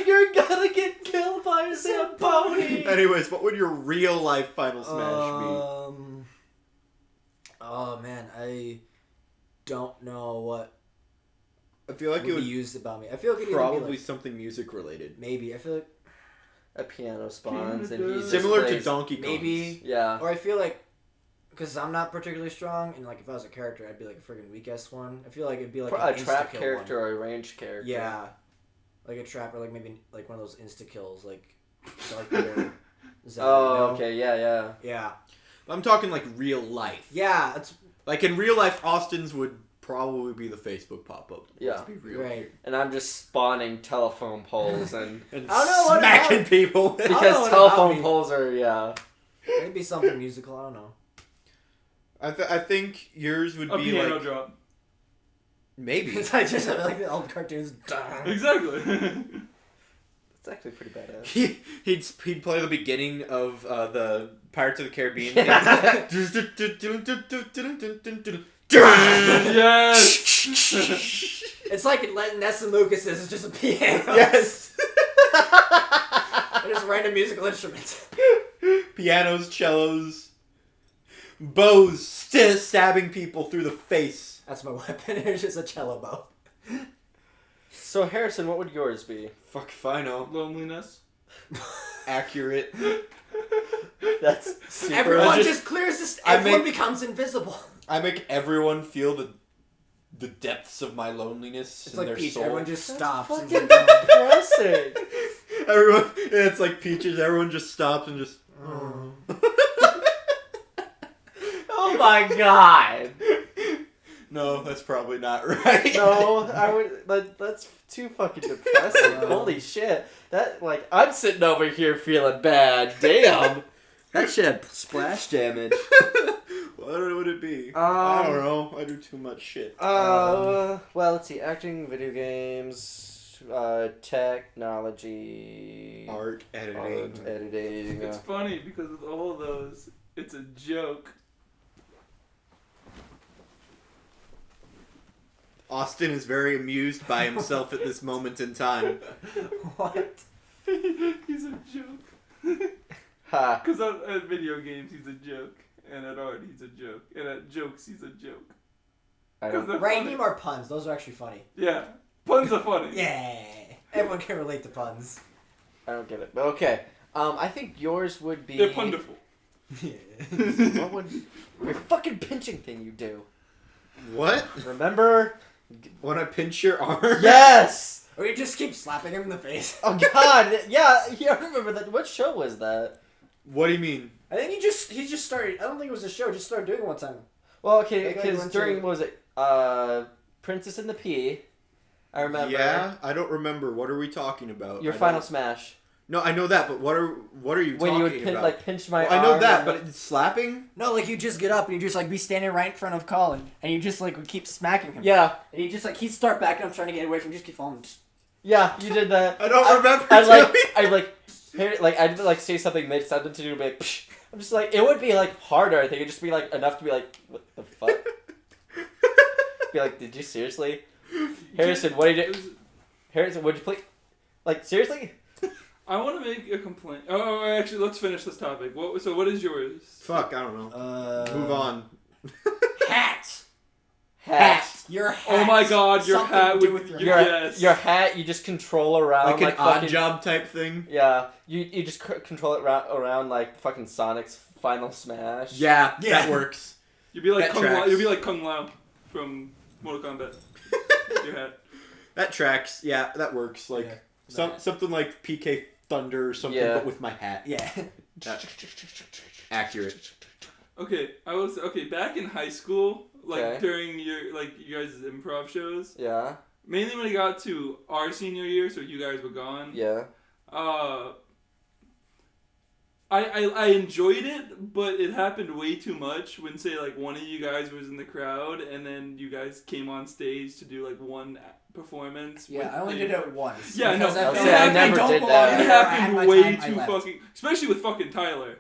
You're gonna get killed by a Zamboni. Anyways, what would your real life final smash Oh man, I don't know what be? I feel like would it would be used about me. I feel like it'd probably probably be like, something music related. maybe. I feel like A piano spawns and Piano he just Similar to plays- Donkey Kong. maybe, Yeah. or I feel like because I'm not particularly strong, and like if I was a character, I'd be like a friggin' weak ass one. I feel like it'd be like a an trap insta-kill character one. or a ranged character. Yeah, like a trap or like maybe like one of those insta kills, like Dark Vader. Oh, Zelda, okay. Yeah. Yeah, I'm talking like real life. yeah, that's Like in real life, Austin's would probably be the Facebook pop up. Yeah. Let's be real. right. And I'm just spawning telephone poles and And I don't know what smacking about- people. don't know because what telephone about me. poles are Maybe something musical. I don't know. I think yours would A be piano like drop. maybe. It's like just like the old cartoons. Exactly. It's actually pretty badass. He'd play the beginning of the Pirates of the Caribbean. yes! It's like Ness and Lucas's. It's just a piano. Yes. They're just random musical instruments. Pianos, cellos, bows, stabbing people through the face. That's my weapon. It's just a cello bow. So Harrison, what would yours be? Fuck if I know. Loneliness. Accurate. That's super. Everyone just- just clears this. I Everyone make- becomes invisible. I make everyone feel the depths of my loneliness It's in like their Peach. soul. Everyone just stops. and fucking like, depressing. Everyone, it's like Peaches. Everyone just stops and just. oh. Oh my god. No, that's probably not right. No, I would. That's too fucking depressing. Holy shit! That I'm sitting over here feeling bad. Damn, that shit had splash damage. What would it be? I don't know. I do too much shit. Well, let's see. Acting, video games, technology, Art, editing. editing. It's funny because with all of those, it's a joke. Austin is very amused by himself at this moment in time. What? He's a joke. Ha. Because at video games, he's a joke. And at art, he's a joke. And at jokes, he's a joke. I don't. They're Right, funny. need more puns. Those are actually funny. Yeah. Puns are funny. Yeah. Everyone can relate to puns. I don't get it. But okay. I think yours would be. They're punderful. What would your fucking pinching thing you do? What? Remember? When I pinch your arm? Yes. Or you just keep slapping him in the face. Oh God. Yeah. I remember that. What show was that? What do you mean? I think he just started. I don't think it was a show. Just started doing it one time. Well, okay, Like, because went during to- what was it? Princess and the Pea. I remember. Yeah, I don't remember. What are we talking about? Your I final don't- smash. No, I know that, but what are you When talking you would about? pinch my Well, I arm. know that, and, but like- it's slapping? No, like you just get up and you just be standing right in front of Colin, and you just would keep smacking him. yeah, And you just he'd start backing up, trying to get away from. You just keep falling. yeah, you did that. I don't remember I doing I'd say something mid sentence to do, be like, psh. I'm just like, it would be harder. I think it'd just be enough to be like, what the fuck? Be like, did you seriously? Harrison, what did you? Harrison, would you play? Seriously? I want to make a complaint. Oh, actually, let's finish this topic. So what is yours? Fuck, I don't know. Move on. Hat. Hat. Your hat. Oh my god, your Something hat to do with with your Your, yes. your hat, you just control around Like an odd fucking, job type thing? Yeah, you just control it around like fucking Sonic's Final Smash. Yeah, Yeah. that works. You'd be like That Kung Lao. tracks. You'd be like Kung Lao from Mortal Kombat. Your hat. That tracks. Yeah, that works. Like Yeah. something like PK Thunder or something, Yeah. but with my hat. Yeah. Accurate. Okay, back in high school, Okay. during your you guys' improv shows, Yeah. mainly when it got to our senior year, so you guys were gone. Yeah. I enjoyed it, but it happened way too much when, say, one of you guys was in the crowd and then you guys came on stage to do, one performance. Yeah, with I only the- did it once. Yeah, no, because I I was felt saying, I like never don't did belong that. It here. I had happened my way time, I too left. fucking... Especially with fucking Tyler.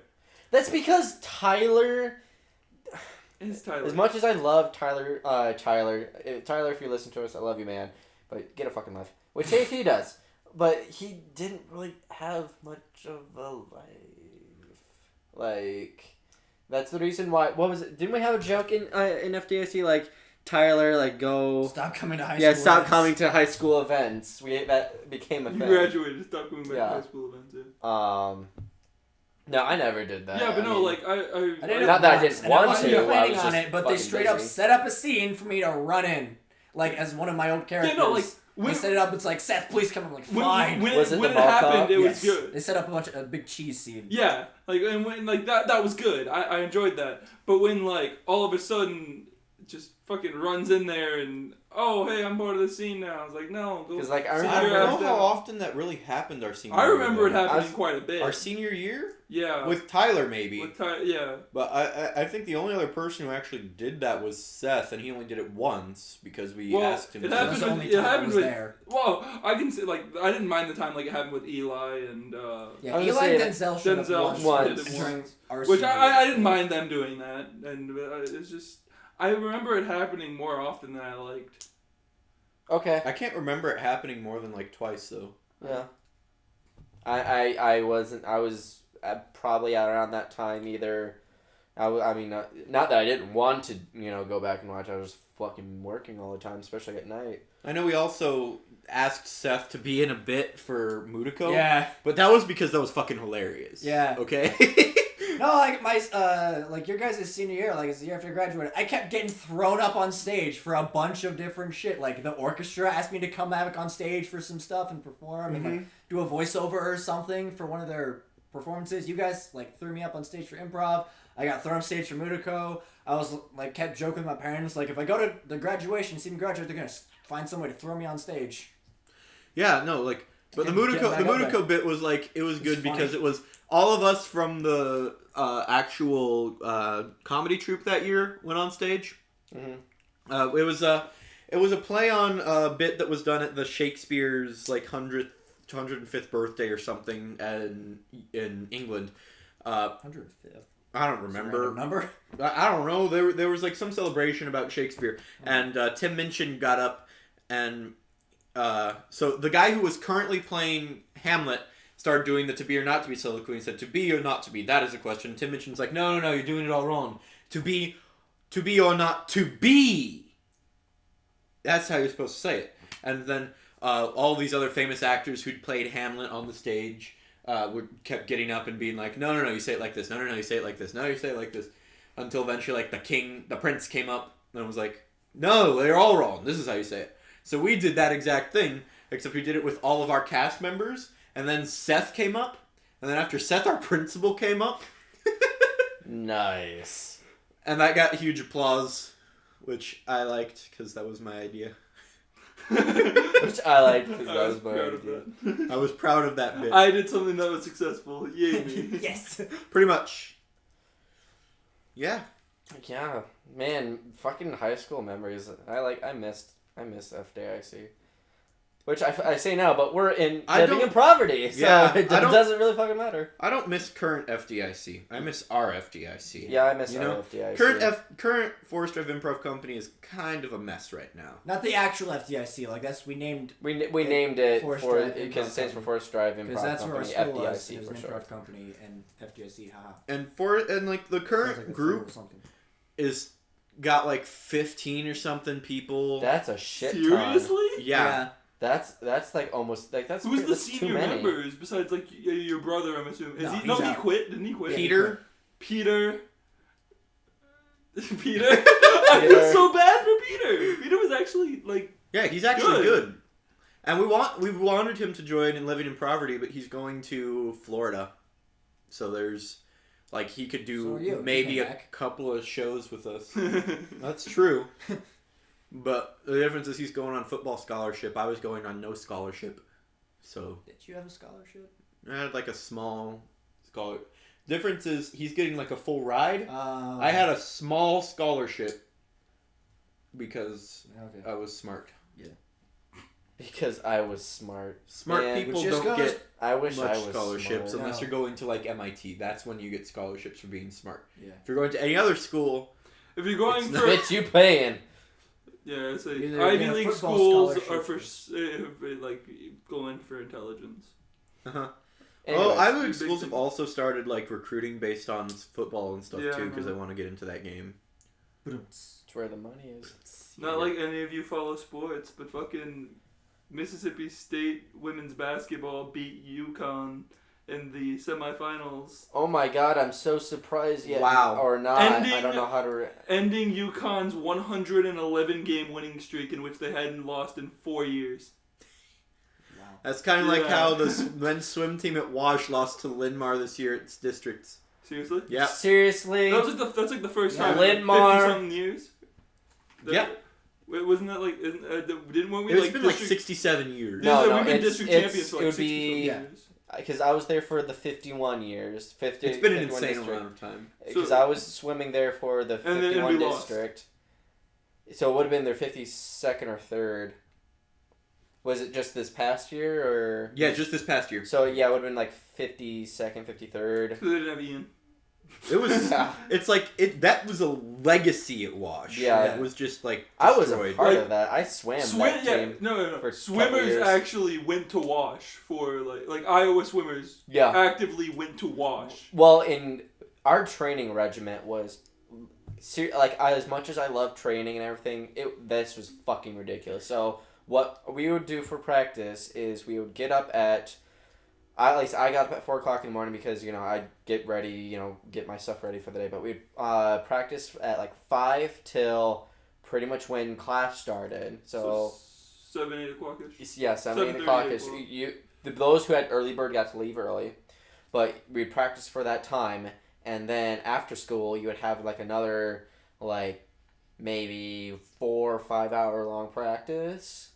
That's because Tyler, It's Tyler. as much as I love Tyler, Tyler, if you listen to us, I love you, man. But get a fucking life. Which he does. But he didn't really have much of a life. That's the reason why. What was it? Didn't we have a joke in FDIC? Tyler, go. Stop coming to high school. Yeah, stop events. coming to high school events. That became a You thing. graduated. Stop going back Yeah. to high school events. Yeah. No, I never did that. Yeah, but I mean, I did it Not that I once, didn't and want I wasn't to, I planning was on just it, but they fucking straight up busy. set up a scene for me to run in, as one of my old characters. when- they set it up. It's like, Seth, please come. I'm like, When, fine. when, Was it when the it mall happened, cop? it Yes. was good. They set up a big cheese scene. Yeah, and when that was good. I enjoyed that. But when all of a sudden just fucking runs in there and hey, I'm part of the scene now. I was like, no, go. 'Cause, I I sit remember- your don't ass know how down. often that really happened our senior I year. remember it though. happening quite a bit. Our senior year? Yeah. With Tyler, maybe. Yeah. But I think the only other person who actually did that was Seth, and he only did it once because we Well, asked him it to. That happened was the with- only it time I happened was with- there. Well, I can say I didn't mind the time it happened with Eli and Yeah, I was Eli gonna and say Denzel showed up Denzel once. did it during once. our Which senior I year. didn't mind them doing that, and it's just I remember it happening more often than I liked. Okay. I can't remember it happening more than twice though. Yeah. I wasn't. I was probably around that time either. I mean, not that I didn't want to, go back and watch. I was fucking working all the time, especially at night. I know we also asked Seth to be in a bit for Mudiko. Yeah. But that was because that was fucking hilarious. Yeah. Okay? No, your guys' senior year, it's the year after I graduated, I kept getting thrown up on stage for a bunch of different shit. The orchestra asked me to come back on stage for some stuff and perform and do a voiceover or something for one of their performances. You guys like threw me up on stage for improv. I got thrown on stage for Mudoko. I was like kept joking with my parents. Like if I go to the graduation, see me graduate, they're gonna find some way to throw me on stage. Yeah, no, like, but the Get back up Mudoko there. bit was like, it was good funny. because it was all of us from the actual comedy troupe that year went on stage. Mm-hmm. It was a play on a bit that was done at the Shakespeare's like 105th birthday or something in England. 105th. I don't remember. Number. I don't know. There was like some celebration about Shakespeare, and Tim Minchin got up, and so the guy who was currently playing Hamlet started doing the to be or not to be soliloquy and said, to be or not to be, that is a question. Tim Minchin's like, no, you're doing it all wrong. To be or not to be. That's how you're supposed to say it. And then all these other famous actors who'd played Hamlet on the stage kept getting up and being like, no, you say it like this. No, you say it like this. No, you say it like this. Until eventually, like, the prince came up and was like, no, they're all wrong. This is how you say it. So we did that exact thing, except we did it with all of our cast members. And then Seth came up. And then after Seth, our principal came up. Nice. And that got huge applause, which I liked because that was my idea. Which I like because I that was was my proud of idea. that. I was proud of that bit. I did something that was successful. Yay me. Yes. Pretty much. Yeah. Yeah, man, fucking high school memories. I missed FDIC. Which I say now, but we're living in poverty, so Yeah, it I don't- doesn't really fucking matter. I don't miss current FDIC. I miss our FDIC. Yeah, I miss You our know, FDIC. Current Forest Drive Improv Company is kind of a mess right now. Not the actual FDIC. Like that's we named We named it Forest for Drive because it Improv stands for Forest Drive Improv because that's where our Company, school was. FDIC It was for an short. improv company and FDIC. Haha. And like the current Sounds like a group or something. is got like 15 or something people. That's a shit ton. Seriously? yeah. That's like almost like that's Who's the that's too senior many. members besides like your brother? I'm assuming. No, He he's out. quit. Didn't he quit? Peter. Peter. I feel so bad for Peter. Peter was actually like. Yeah, he's actually Good. good. And we wanted him to join in Living in Poverty, but he's going to Florida. So there's like he could So do are you. maybe You a came back. couple of shows with us. That's true. But the difference is he's going on football scholarship. I was going on no scholarship. So Did you have a scholarship? I had like a small scholarship. Difference is he's getting like a full ride. I had a small scholarship because Okay. I was smart. Because I was smart. Smart Man, people which just don't goes- get I wish much I was scholarships smart. unless No. you're going to like MIT. That's when you get scholarships for being smart. Yeah. If you're going to any other school, If you're going It's for Bitch, you paying. yeah, it's like Either Ivy get a League football schools are scholarship for like going for intelligence. oh, Anyways, Ivy League big schools thing. have also started like recruiting based on football and stuff Yeah, too I because know. they want to get into that game. it's where the money is. Not like any of you follow sports, but fucking Mississippi State women's basketball beat UConn in the semifinals, Oh my god, I'm so surprised yet. Wow. Or not. I Ending- don't know how to. ending UConn's 111 game winning streak in which they hadn't lost in 4 years. Wow. That's kind of like Yeah. how the men's swim team at Wash lost to Linn-Mar this year at its districts. Seriously? Yeah. Seriously. That's like the first Yeah. time Linn-Mar. in 50-something years. Yeah. Wait, wasn't that like? Weren't we It's like been like district? 67 years. No, we've been it's- district it's- champions for it like would 60 be- years. Because I was there for the 51 years. 50. It's been an 51 insane district. amount of time. Because So- I was swimming there for the And then 51 we lost. district. So it would have been their 52nd or 3rd. Was it just this past year or? Yeah, just this past year. So yeah, it would have been like 52nd, 53rd. So they didn't have Ian. It was. Yeah. It's like that was a legacy at Wash. Yeah. It was just like I was a destroyed. part Like, of that. I swam that team. No. for a couple Swimmers years. actually went to Wash for like Iowa swimmers Yeah. actively went to Wash. Well, in our training regiment was, as much as I love training and everything, this was fucking ridiculous. So what we would do for practice is we would get up at at least I got up at 4 o'clock in the morning because I'd get ready, get my stuff ready for the day. But we'd practice at like 5 till pretty much when class started. So 7, 8 o'clock ish. yeah, 7, 8 o'clock is 7:30, those who had early bird got to leave early. but we'd practice for that time, and then after school you would have like another like maybe 4 or 5 hour long practice,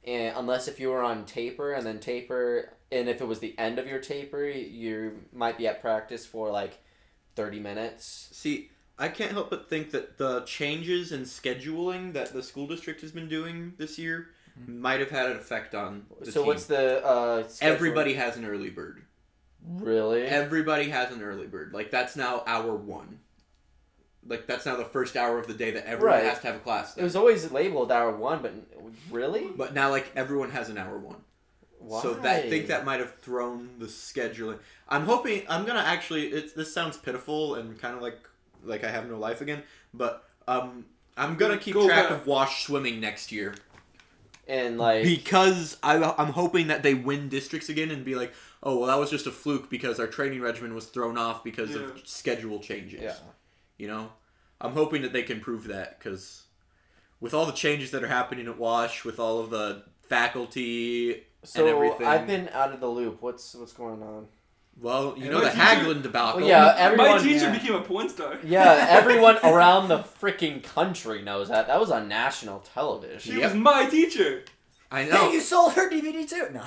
and unless if you were on taper, and then taper, and if it was the end of your taper, you might be at practice for like 30 minutes. See, I can't help but think that the changes in scheduling that the school district has been doing this year might have had an effect on the So team. what's the schedule? Everybody has an early bird. Really? Everybody has an early bird. Like, that's now hour 1. Like, that's now the first hour of the day that everyone Right. has to have a class. It was always labeled hour 1, but really? But now, like, everyone has an hour 1. Why? So I think that might have thrown the scheduling. I'm hoping, I'm gonna actually, this sounds pitiful and kind of like I have no life again, but I'm gonna keep Go track back. of wash swimming next year. And like Because I'm hoping that they win districts again and be like, oh, well, that was just a fluke because our training regimen was thrown off because Yeah. of schedule changes. Yeah. You know? I'm hoping that they can prove that, because with all the changes that are happening at Wash, with all of the faculty so and everything. I've been out of the loop. What's going on? Well, you And know my the teacher- Haglund debacle. Well, yeah, everyone. My teacher yeah. became a porn star. Yeah, everyone around the freaking country knows that. That was on national television. She was my teacher. I Hey, know. you sold her DVD too? No.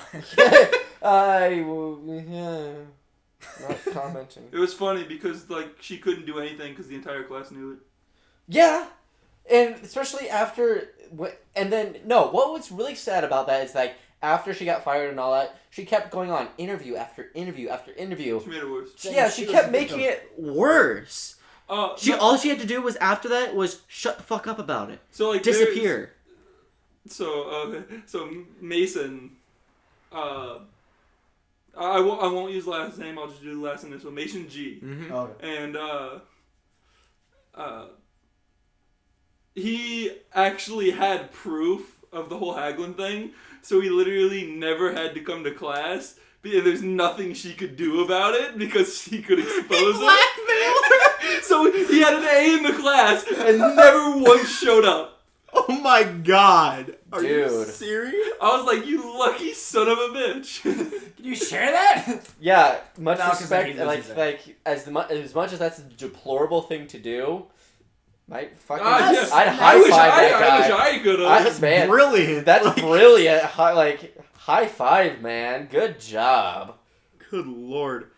Not commenting. It was funny because like she couldn't do anything because the entire class knew it. Yeah, and especially after, and then no. What was really sad about that is like after she got fired and all that, she kept going on interview after interview after interview. She made it worse. Yeah, she kept making it worse. All she had to do was after that was shut the fuck up about it. So like Disappear. So Mason, I won't use the last name. I'll just do the last initial. Mason G. Mm-hmm. Okay. And he actually had proof of the whole Haglund thing, so he literally never had to come to class. And there's nothing she could do about it because she could expose it. So he had an A in the class and never once showed up. Oh my god. Are you Dude. serious? I was like, you lucky son of a bitch. Can you share that? Yeah, much No, 'cause respect. he And loses it. as much as that's a deplorable thing to do, might fucking Yes. I'd I high wish five that I guy. wish I could have. Man, Brilliant. that's Like, brilliant. High five, man. Good job. Good lord.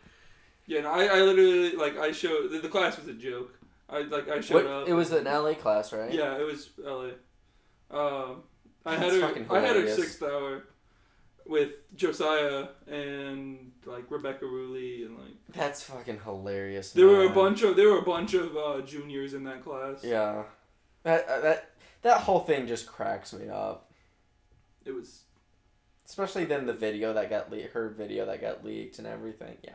Yeah, no, I literally I showed the class was a joke. I showed up. It was an LA class, right? Yeah, it was LA. I That's had her. fucking I had her hilarious. 6th hour with Josiah and like Rebecca Ruley and like That's fucking hilarious. there were a man. bunch of juniors in that class. Yeah, that whole thing just cracks me up. It was. Especially then the video that got her video that got leaked and everything. Yeah.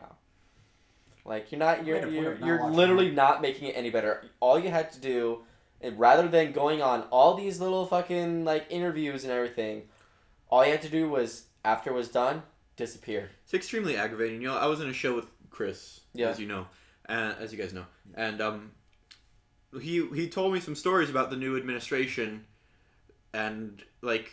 Like you're not Way to put it, not you're watching literally not making it any better. All you had to do, and rather than going on all these little fucking like interviews and everything, all you had to do was after it was done, disappear. It's extremely aggravating. You know, I was in a show with Chris, Yeah. as you know, as you guys know, and he told me some stories about the new administration, and like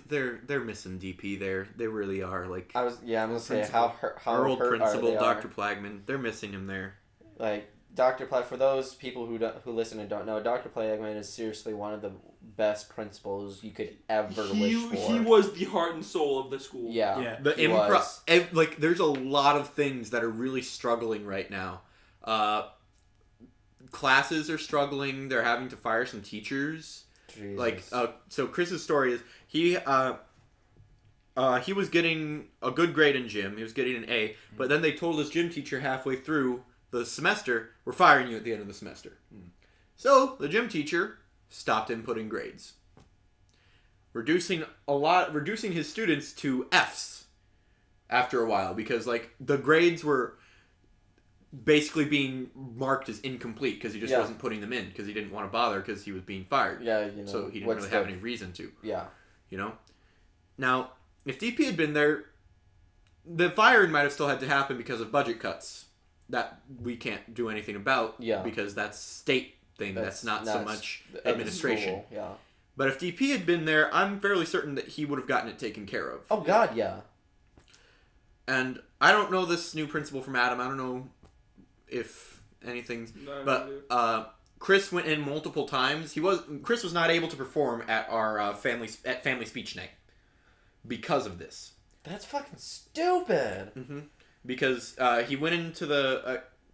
they're missing DP there. They really are. Like I'm gonna say Principal. how our old hurt principal, they Dr. Plagman, they're missing him there. Like Dr. Plag, for those people who listen and don't know, Dr. Plagman is seriously one of the best principals you could ever wish for. He was the heart and soul of the school. Yeah. Yeah. The He improv, was. like there's a lot of things that are really struggling right now. Classes are struggling. They're having to fire some teachers. Jesus. Like, so Chris's story is he was getting a good grade in gym. He was getting an A, but then they told his gym teacher halfway through the semester, "We're firing you at the end of the semester." So the gym teacher stopped inputting grades, reducing his students to Fs after a while because like the grades were basically being marked as incomplete because he just Yeah. wasn't putting them in because he didn't want to bother because he was being fired. yeah, you know. So he didn't what's really have the- any reason to, Yeah. you know? Now, if DP had been there, the firing might have still had to happen because of budget cuts that we can't do anything about Yeah. because that's state thing. That's not so much at the administration. school, yeah. But if DP had been there, I'm fairly certain that he would have gotten it taken care of. Oh God, yeah. and I don't know this new principal from Adam. I don't know if anything's, but Chris went in multiple times. Chris was not able to perform at our family speech night because of this. That's fucking stupid. Mm-hmm. Because he went into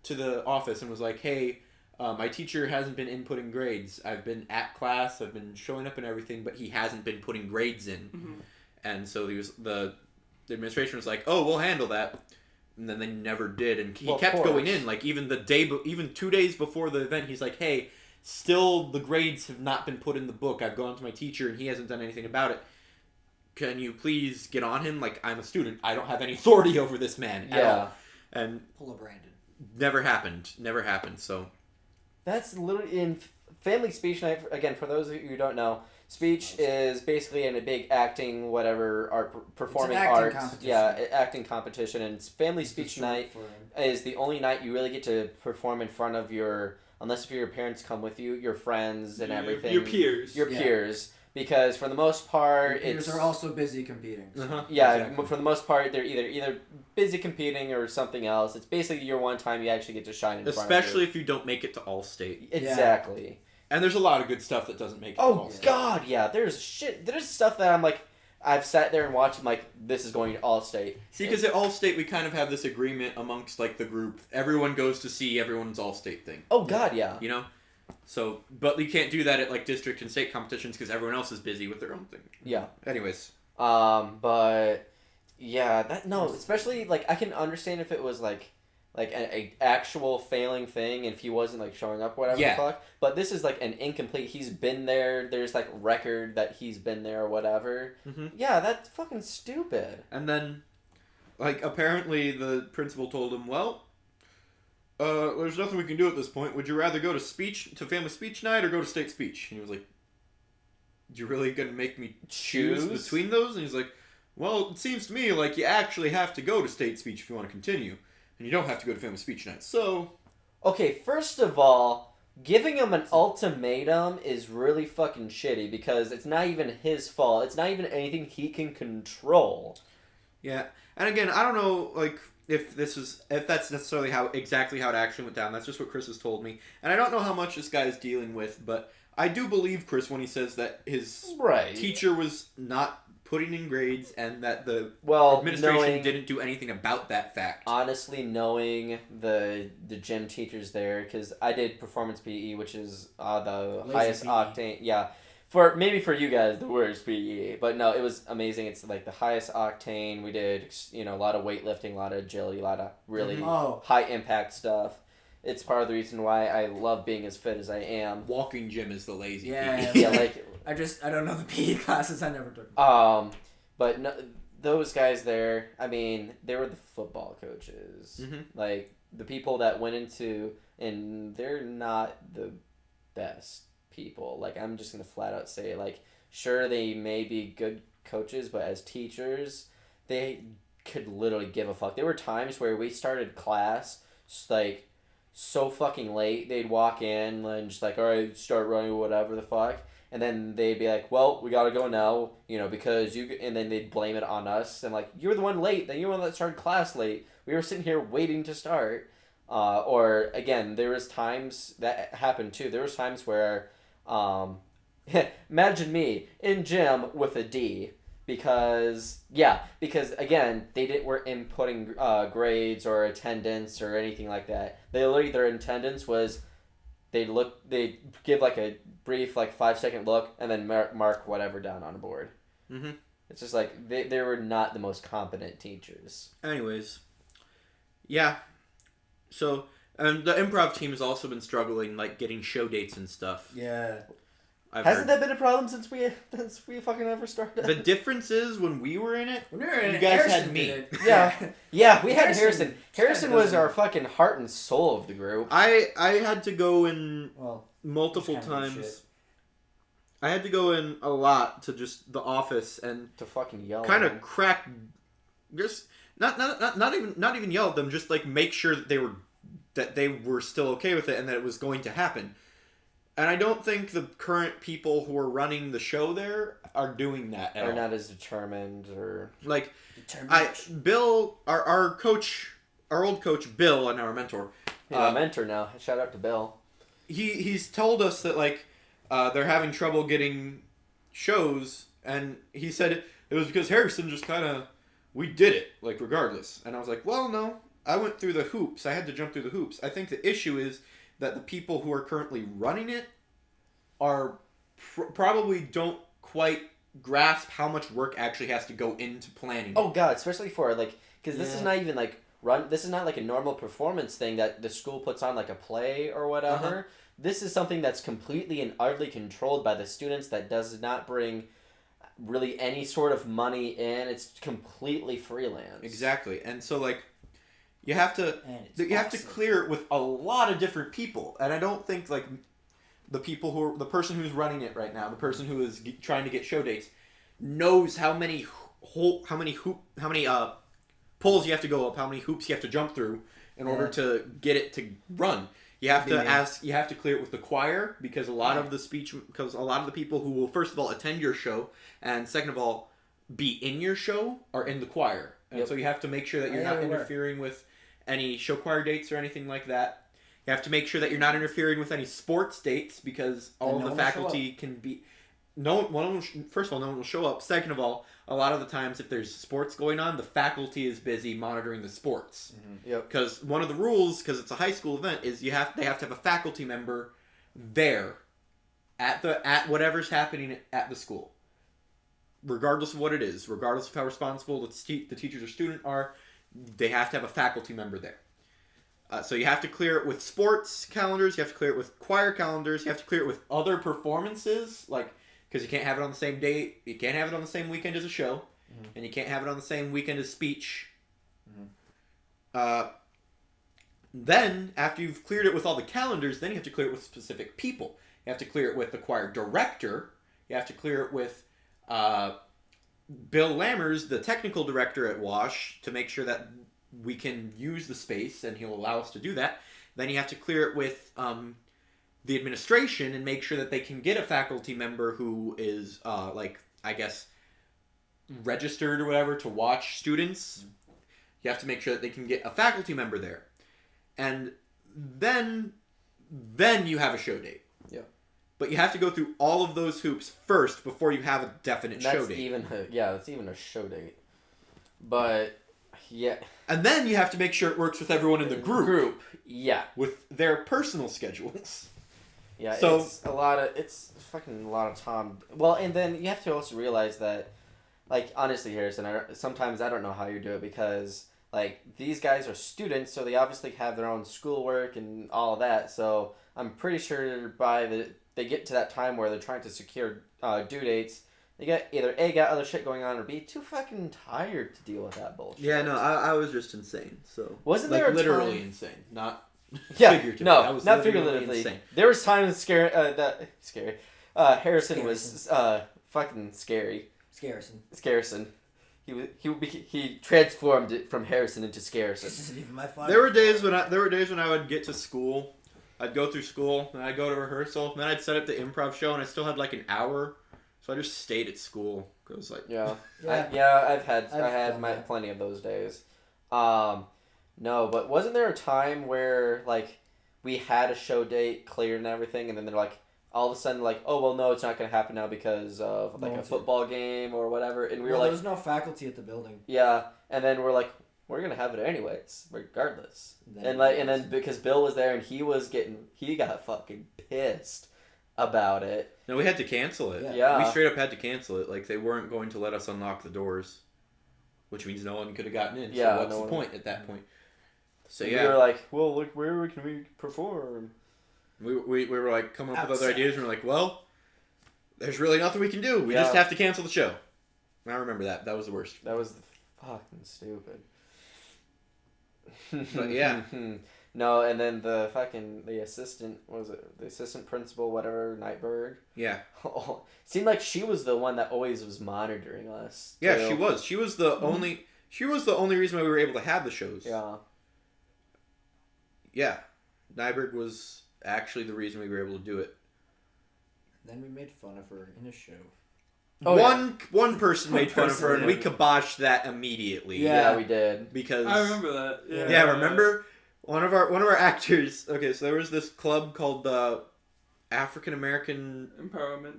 to the office and was like, "Hey, my teacher hasn't been inputting grades. I've been at class. I've been showing up and everything, but he hasn't been putting grades in." Mm-hmm. And so the administration was like, "Oh, we'll handle that." And then they never did, and he kept going in. Like even 2 days before the event, he's like, "Hey, still the grades have not been put in the book. I've gone to my teacher, and he hasn't done anything about it. Can you please get on him? Like, I'm a student. I don't have any authority over this man at all." And Pull a Brandon. never happened. So That's literally in family speech night. Again, for those of you who don't know, speech is basically in a big acting, whatever, art, performing arts. Competition. Yeah, acting competition. And family speech night is the only night you really get to perform in front of unless if your parents come with you, your friends and everything. Your peers. Your peers. Because for the most part, Your peers are also busy competing. So. Yeah, exactly. for the most part, they're either busy competing or something else. It's basically your one time you actually get to shine in front of especially if you don't make it to All-State. Exactly. And there's a lot of good stuff that doesn't make it to Oh All-State. God, yeah. There's stuff that I'm like, I've sat there and watched. I'm like, this is going to All-State. See, because at All-State, we kind of have this agreement amongst, like, the group. Everyone goes to see everyone's All-State thing. Oh God, yeah. You know? So, but you can't do that at, like, district and state competitions because everyone else is busy with their own thing. Yeah. Anyways. But yeah, especially like I can understand if it was like an actual failing thing and if he wasn't like showing up, whatever Yeah. the fuck. But this is like an incomplete. He's been there. There's like record that he's been there or whatever. Mm-hmm. Yeah, that's fucking stupid. And then, like, apparently the principal told him, well, there's nothing we can do at this point. Would you rather go to family speech night or go to state speech? And he was like, you really gonna make me choose between those? And he's like, well, it seems to me like you actually have to go to state speech if you want to continue. And you don't have to go to family speech night. So... Okay, first of all, giving him an ultimatum is really fucking shitty because it's not even his fault. It's not even anything he can control. Yeah. And again, I don't know, like... If that's necessarily exactly how it actually went down. That's just what Chris has told me. And I don't know how much this guy is dealing with, but I do believe Chris when he says that his teacher was not putting in grades and that the administration didn't do anything about that fact. Honestly, knowing the gym teachers there, because I did performance PE, which is the highest PE. octane. Yeah. For you guys, the worst PE, but no, it was amazing. It's like the highest octane. We did, a lot of weightlifting, a lot of agility, a lot of really high impact stuff. It's part of the reason why I love being as fit as I am. Walking gym is the lazy Yeah. PE. Yeah, like I don't know the PE classes. I never took. But no, those guys there, I mean, they were the football coaches. Mm-hmm. Like the people that went into, and they're not the best people. Like I'm just gonna flat out say, like, sure they may be good coaches, but as teachers, they could literally give a fuck. There were times where we started class like so fucking late. They'd walk in and just like, all right, start running, whatever the fuck, and then they'd be like, well, we gotta go now, because you. And then they'd blame it on us and like, you're the one late. Then you're the one that started class late. We were sitting here waiting to start. Or again, there was times that happened too. There was times where. Imagine me in gym with a D because again they weren't inputting grades or attendance or anything like that. Their attendance was they'd give like a brief like 5-second look and then mark whatever down on a board. Mm-hmm. It's just like they were not the most competent teachers. Anyways, yeah. So. And the improv team has also been struggling, like, getting show dates and stuff. Yeah. Hasn't that been a problem since we fucking ever started? The difference is, when we were in it, When we were in you it, guys Harrison had me. did it. Yeah, we had Harrison. Harrison Harrison was our fucking heart and soul of the group. I had to go in Well, multiple just kinda shit. times. I had to go in a lot to just the office and To fucking yell. kind at of him. crack, just not even yell at them, just like make sure that they were still okay with it and that it was going to happen. And I don't think the current people who are running the show there are doing that at Or all. not as determined, or Like, Determination. Bill, our coach, our old coach, Bill, and our mentor, a mentor now. Shout out to Bill. he's told us that, like, they're having trouble getting shows, and he said it was because Harrison just kind of, we did it, like, regardless. And I was like, well, no, I went through the hoops. I had to jump through the hoops. I think the issue is that the people who are currently running it are probably don't quite grasp how much work actually has to go into planning. Oh God, especially for like, because this is Yeah. not even like this is not like a normal performance thing that the school puts on like a play or whatever. Uh-huh. This is something that's completely and utterly controlled by the students that does not bring really any sort of money in. It's completely freelance. Exactly. And so, like, you have to And it's you have to awesome. clear it with a lot of different people. And I don't think, like, the people who are, the person who's running it right now, the person who is trying to get show dates, knows how many poles you have to go up, how many hoops you have to jump through in order Yeah. to get it to run. You have to Yeah. you have to clear it with the choir, because a lot of the people who will, first of all, attend your show, and second of all, be in your show, are in the choir. And Yep. so you have to make sure that you're Yeah, not we were. interfering with any show choir dates or anything like that. You have to make sure that you're not interfering with any sports dates, because all Then of no the one will show faculty can be. No one will, first of all, no one will show up. Second of all, a lot of the times if there's sports going on, the faculty is busy monitoring the sports. Yep. Because one of the rules, because it's a high school event, is they have to have a faculty member there at whatever's happening at the school, regardless of what it is, regardless of how responsible the teachers or student are. They have to have a faculty member there. So you have to clear it with sports calendars. You have to clear it with choir calendars. You have to clear it with other performances, like, because you can't have it on the same date. You can't have it on the same weekend as a show, and you can't have it on the same weekend as speech. Then, after you've cleared it with all the calendars, then you have to clear it with specific people. You have to clear it with the choir director. You have to clear it with Bill Lammers, the technical director at Wash, to make sure that we can use the space, and he'll allow us to do that. Then you have to clear it with the administration and make sure that they can get a faculty member who is, registered or whatever to watch students. You have to make sure that they can get a faculty member there. And then you have a show date. Yeah. But you have to go through all of those hoops first before you have a definite show That's date. that's even a show date. But yeah, And then you have to make sure it works with everyone in the group. Yeah. With their personal schedules. Yeah, So- it's fucking a lot of time. Well, and then you have to also realize that, like, honestly, Harrison, sometimes I don't know how you do it, because, like, these guys are students, so they obviously have their own schoolwork and all of that, so I'm pretty sure they get to that time where they're trying to secure due dates, they got either A, got other shit going on, or B, too fucking tired to deal with that bullshit. Yeah, no, I was just insane. So Wasn't like there a literally time- insane, not Yeah, figuratively. I no, was not literally figuratively. insane. There was times scary. Harrison was fucking scary. Scarison. He transformed it from Harrison into Scarison. This isn't even my fault. There were days when I would get to school, I'd go through school, and I'd go to rehearsal, and then I'd set up the improv show, and I still had like an hour, so I just stayed at school. It was like, Yeah, Yeah. I've had done my that. plenty of those days. No, but wasn't there a time where like we had a show date cleared and everything, and then they're like all of a sudden like, oh well, no, it's not gonna happen now because of like No, a it's- football game or whatever, and we were Well, like, there was no faculty at the building. yeah, and then we're like, we're gonna have it anyways, regardless. And then because Bill was there and he got fucking pissed about it. no, we had to cancel it. Yeah. We straight up had to cancel it. Like, they weren't going to let us unlock the doors, which means no one could have gotten in. Yeah, So what's no the one- point at that point? So And yeah, we were like, well, look, where can we perform? we were like coming up with other Outside. ideas, and we're like, well, there's really nothing we can do. We just Yeah. have to cancel the show. I remember that. That was the worst. That was fucking stupid. But yeah. No, and then the assistant, what was it? The assistant principal, whatever, Nightberg. Yeah. Seemed like she was the one that always was monitoring us. Yeah, too. she was. She was the only. She was the only reason why we were able to have the shows. Yeah. Yeah. Nyberg was actually the reason we were able to do it. Then we made fun of her in a show. Oh, one person made fun of her, and we kiboshed that immediately. Yeah, we did. Because I remember that. Yeah, remember one of our actors. Okay, so there was this club called the African American Empowerment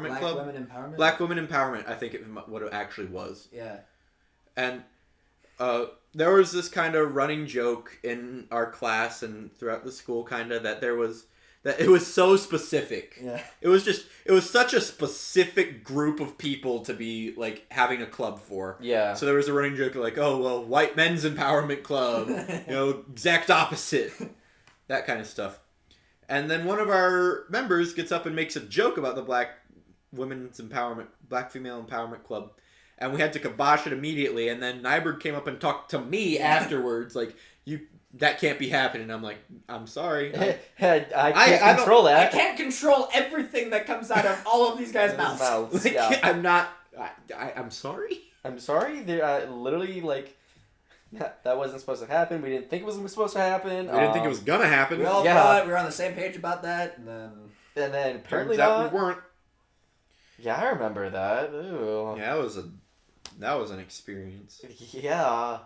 Black Club. Women Empowerment? Black Women Empowerment, I think what it actually was. Yeah. And there was this kind of running joke in our class and throughout the school, kind of that it was so specific. Yeah. It was such a specific group of people to be like having a club for. Yeah. So there was a running joke like, oh well, white men's empowerment club, exact opposite, that kind of stuff. And then one of our members gets up and makes a joke about the Black female empowerment club. And we had to kibosh it immediately. And then Nyberg came up and talked to me afterwards, like, that can't be happening. I'm like, I'm sorry. I can't control I that. can't control everything that comes out of all of these guys' mouths. Like, Yeah. I'm not. I'm sorry. I'm sorry. Literally, like, that wasn't supposed to happen. We didn't think it was supposed to happen. We didn't think it was gonna happen. We all thought we were on the same page about that, and then apparently Turns out not. we weren't. Yeah, I remember that. Ooh. Yeah, that was an experience. Yeah. so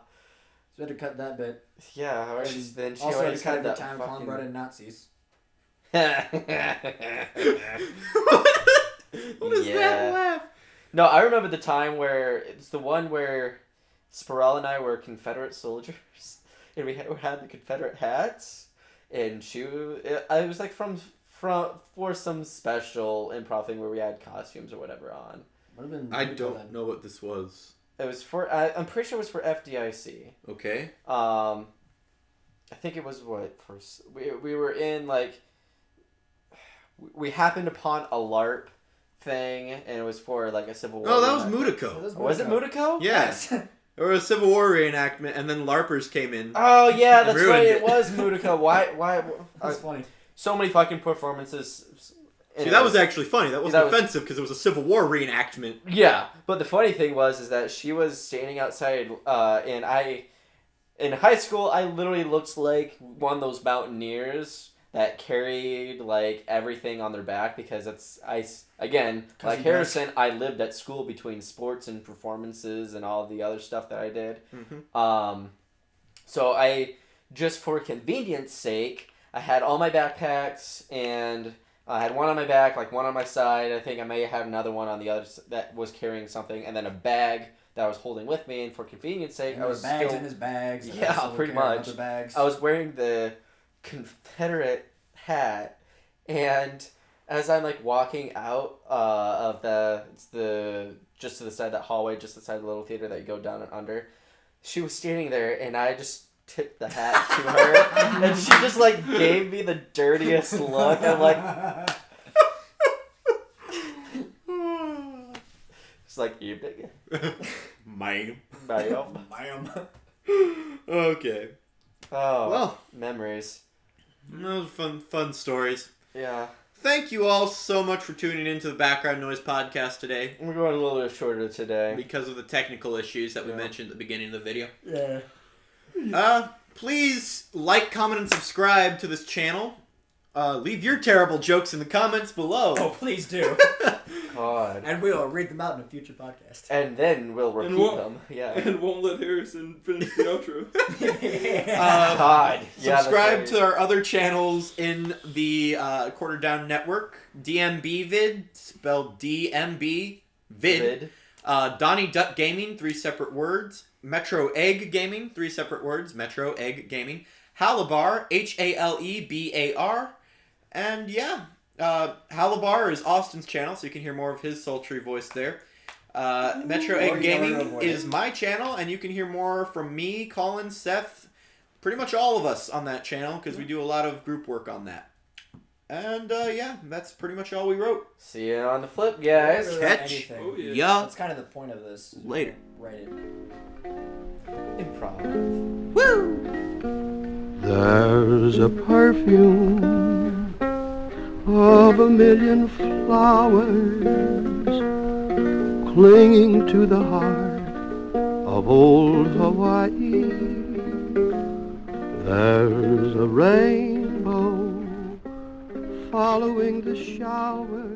we had to cut that bit. Yeah. Or then she Also, already just kind cut of the that time fucking... Colin brought in Nazis. What is that laugh? No, I remember the time where it's the one where Sparrell and I were Confederate soldiers, and we had the Confederate hats, and it was like for some special improv thing where we had costumes or whatever on. Would have been I really don't cool then. know what this was. It was for I'm pretty sure it was for FDIC. Okay. I think it was we were in like we happened upon a LARP thing, and it was for like a Civil War. Oh, that was reenactment. Mudiko. Was it Mudiko? Yes. There was a Civil War reenactment, and then LARPers came in. Oh yeah, that's Ruined right. it. It was Mudiko. Why? That's funny. So many fucking performances. See, that was actually funny. That wasn't that was- offensive because it was a Civil War reenactment. Yeah, but the funny thing is that she was standing outside, and in high school, I literally looked like one of those mountaineers that carried like everything on their back because like Harrison, I lived at school between sports and performances and all the other stuff that I did. Mm-hmm. So I just for convenience sake, I had all my backpacks and. I had one on my back, like one on my side. I think I may have another one on the other that was carrying something, and then a bag that I was holding with me. And for convenience sake, And I was bags still, in his bags. and Yeah, also pretty carrying much. other bags. I was wearing the Confederate hat, and as I'm like walking out of the just to the side of that hallway, just the side of the little theater that you go down and under, she was standing there, and I just tipped the hat to her, and she just like gave me the dirtiest look. I'm like, it's like evening, Ma'am. ma'am. Okay. Oh, Well, memories. those are fun stories. Yeah, Thank you all so much for tuning into the Background Noise podcast today. we're going a little bit shorter today. Because of the technical issues that we Yeah. mentioned at the beginning of the video. Yeah. Please like, comment, and subscribe to this channel. Leave your terrible jokes in the comments below. Oh, please do. God. And we'll read them out in a future podcast. And then we'll repeat what- them. Yeah. And won't let Harrison finish the outro. God. Yeah, Subscribe that's to our other channels in the Quarter Down Network. DMB Vid, spelled DMB Vid. Donnie Duck Gaming, 3 separate words. Metro Egg Gaming, 3 separate words. Metro Egg Gaming. Halebar, Halebar. And yeah, Halebar is Austin's channel, so you can hear more of his sultry voice there. Metro Or Egg you Gaming never avoid is it. my channel, and you can hear more from me, Colin, Seth, pretty much all of us on that channel, because we do a lot of group work on that. And yeah, that's pretty much all we wrote. See you on the flip, guys. Never Catch anything. Oh, yeah. ya That's kind of the point of this. later. Write it. Improv. There's a perfume of a million flowers clinging to the heart of old Hawaii. There's a rainbow following the shower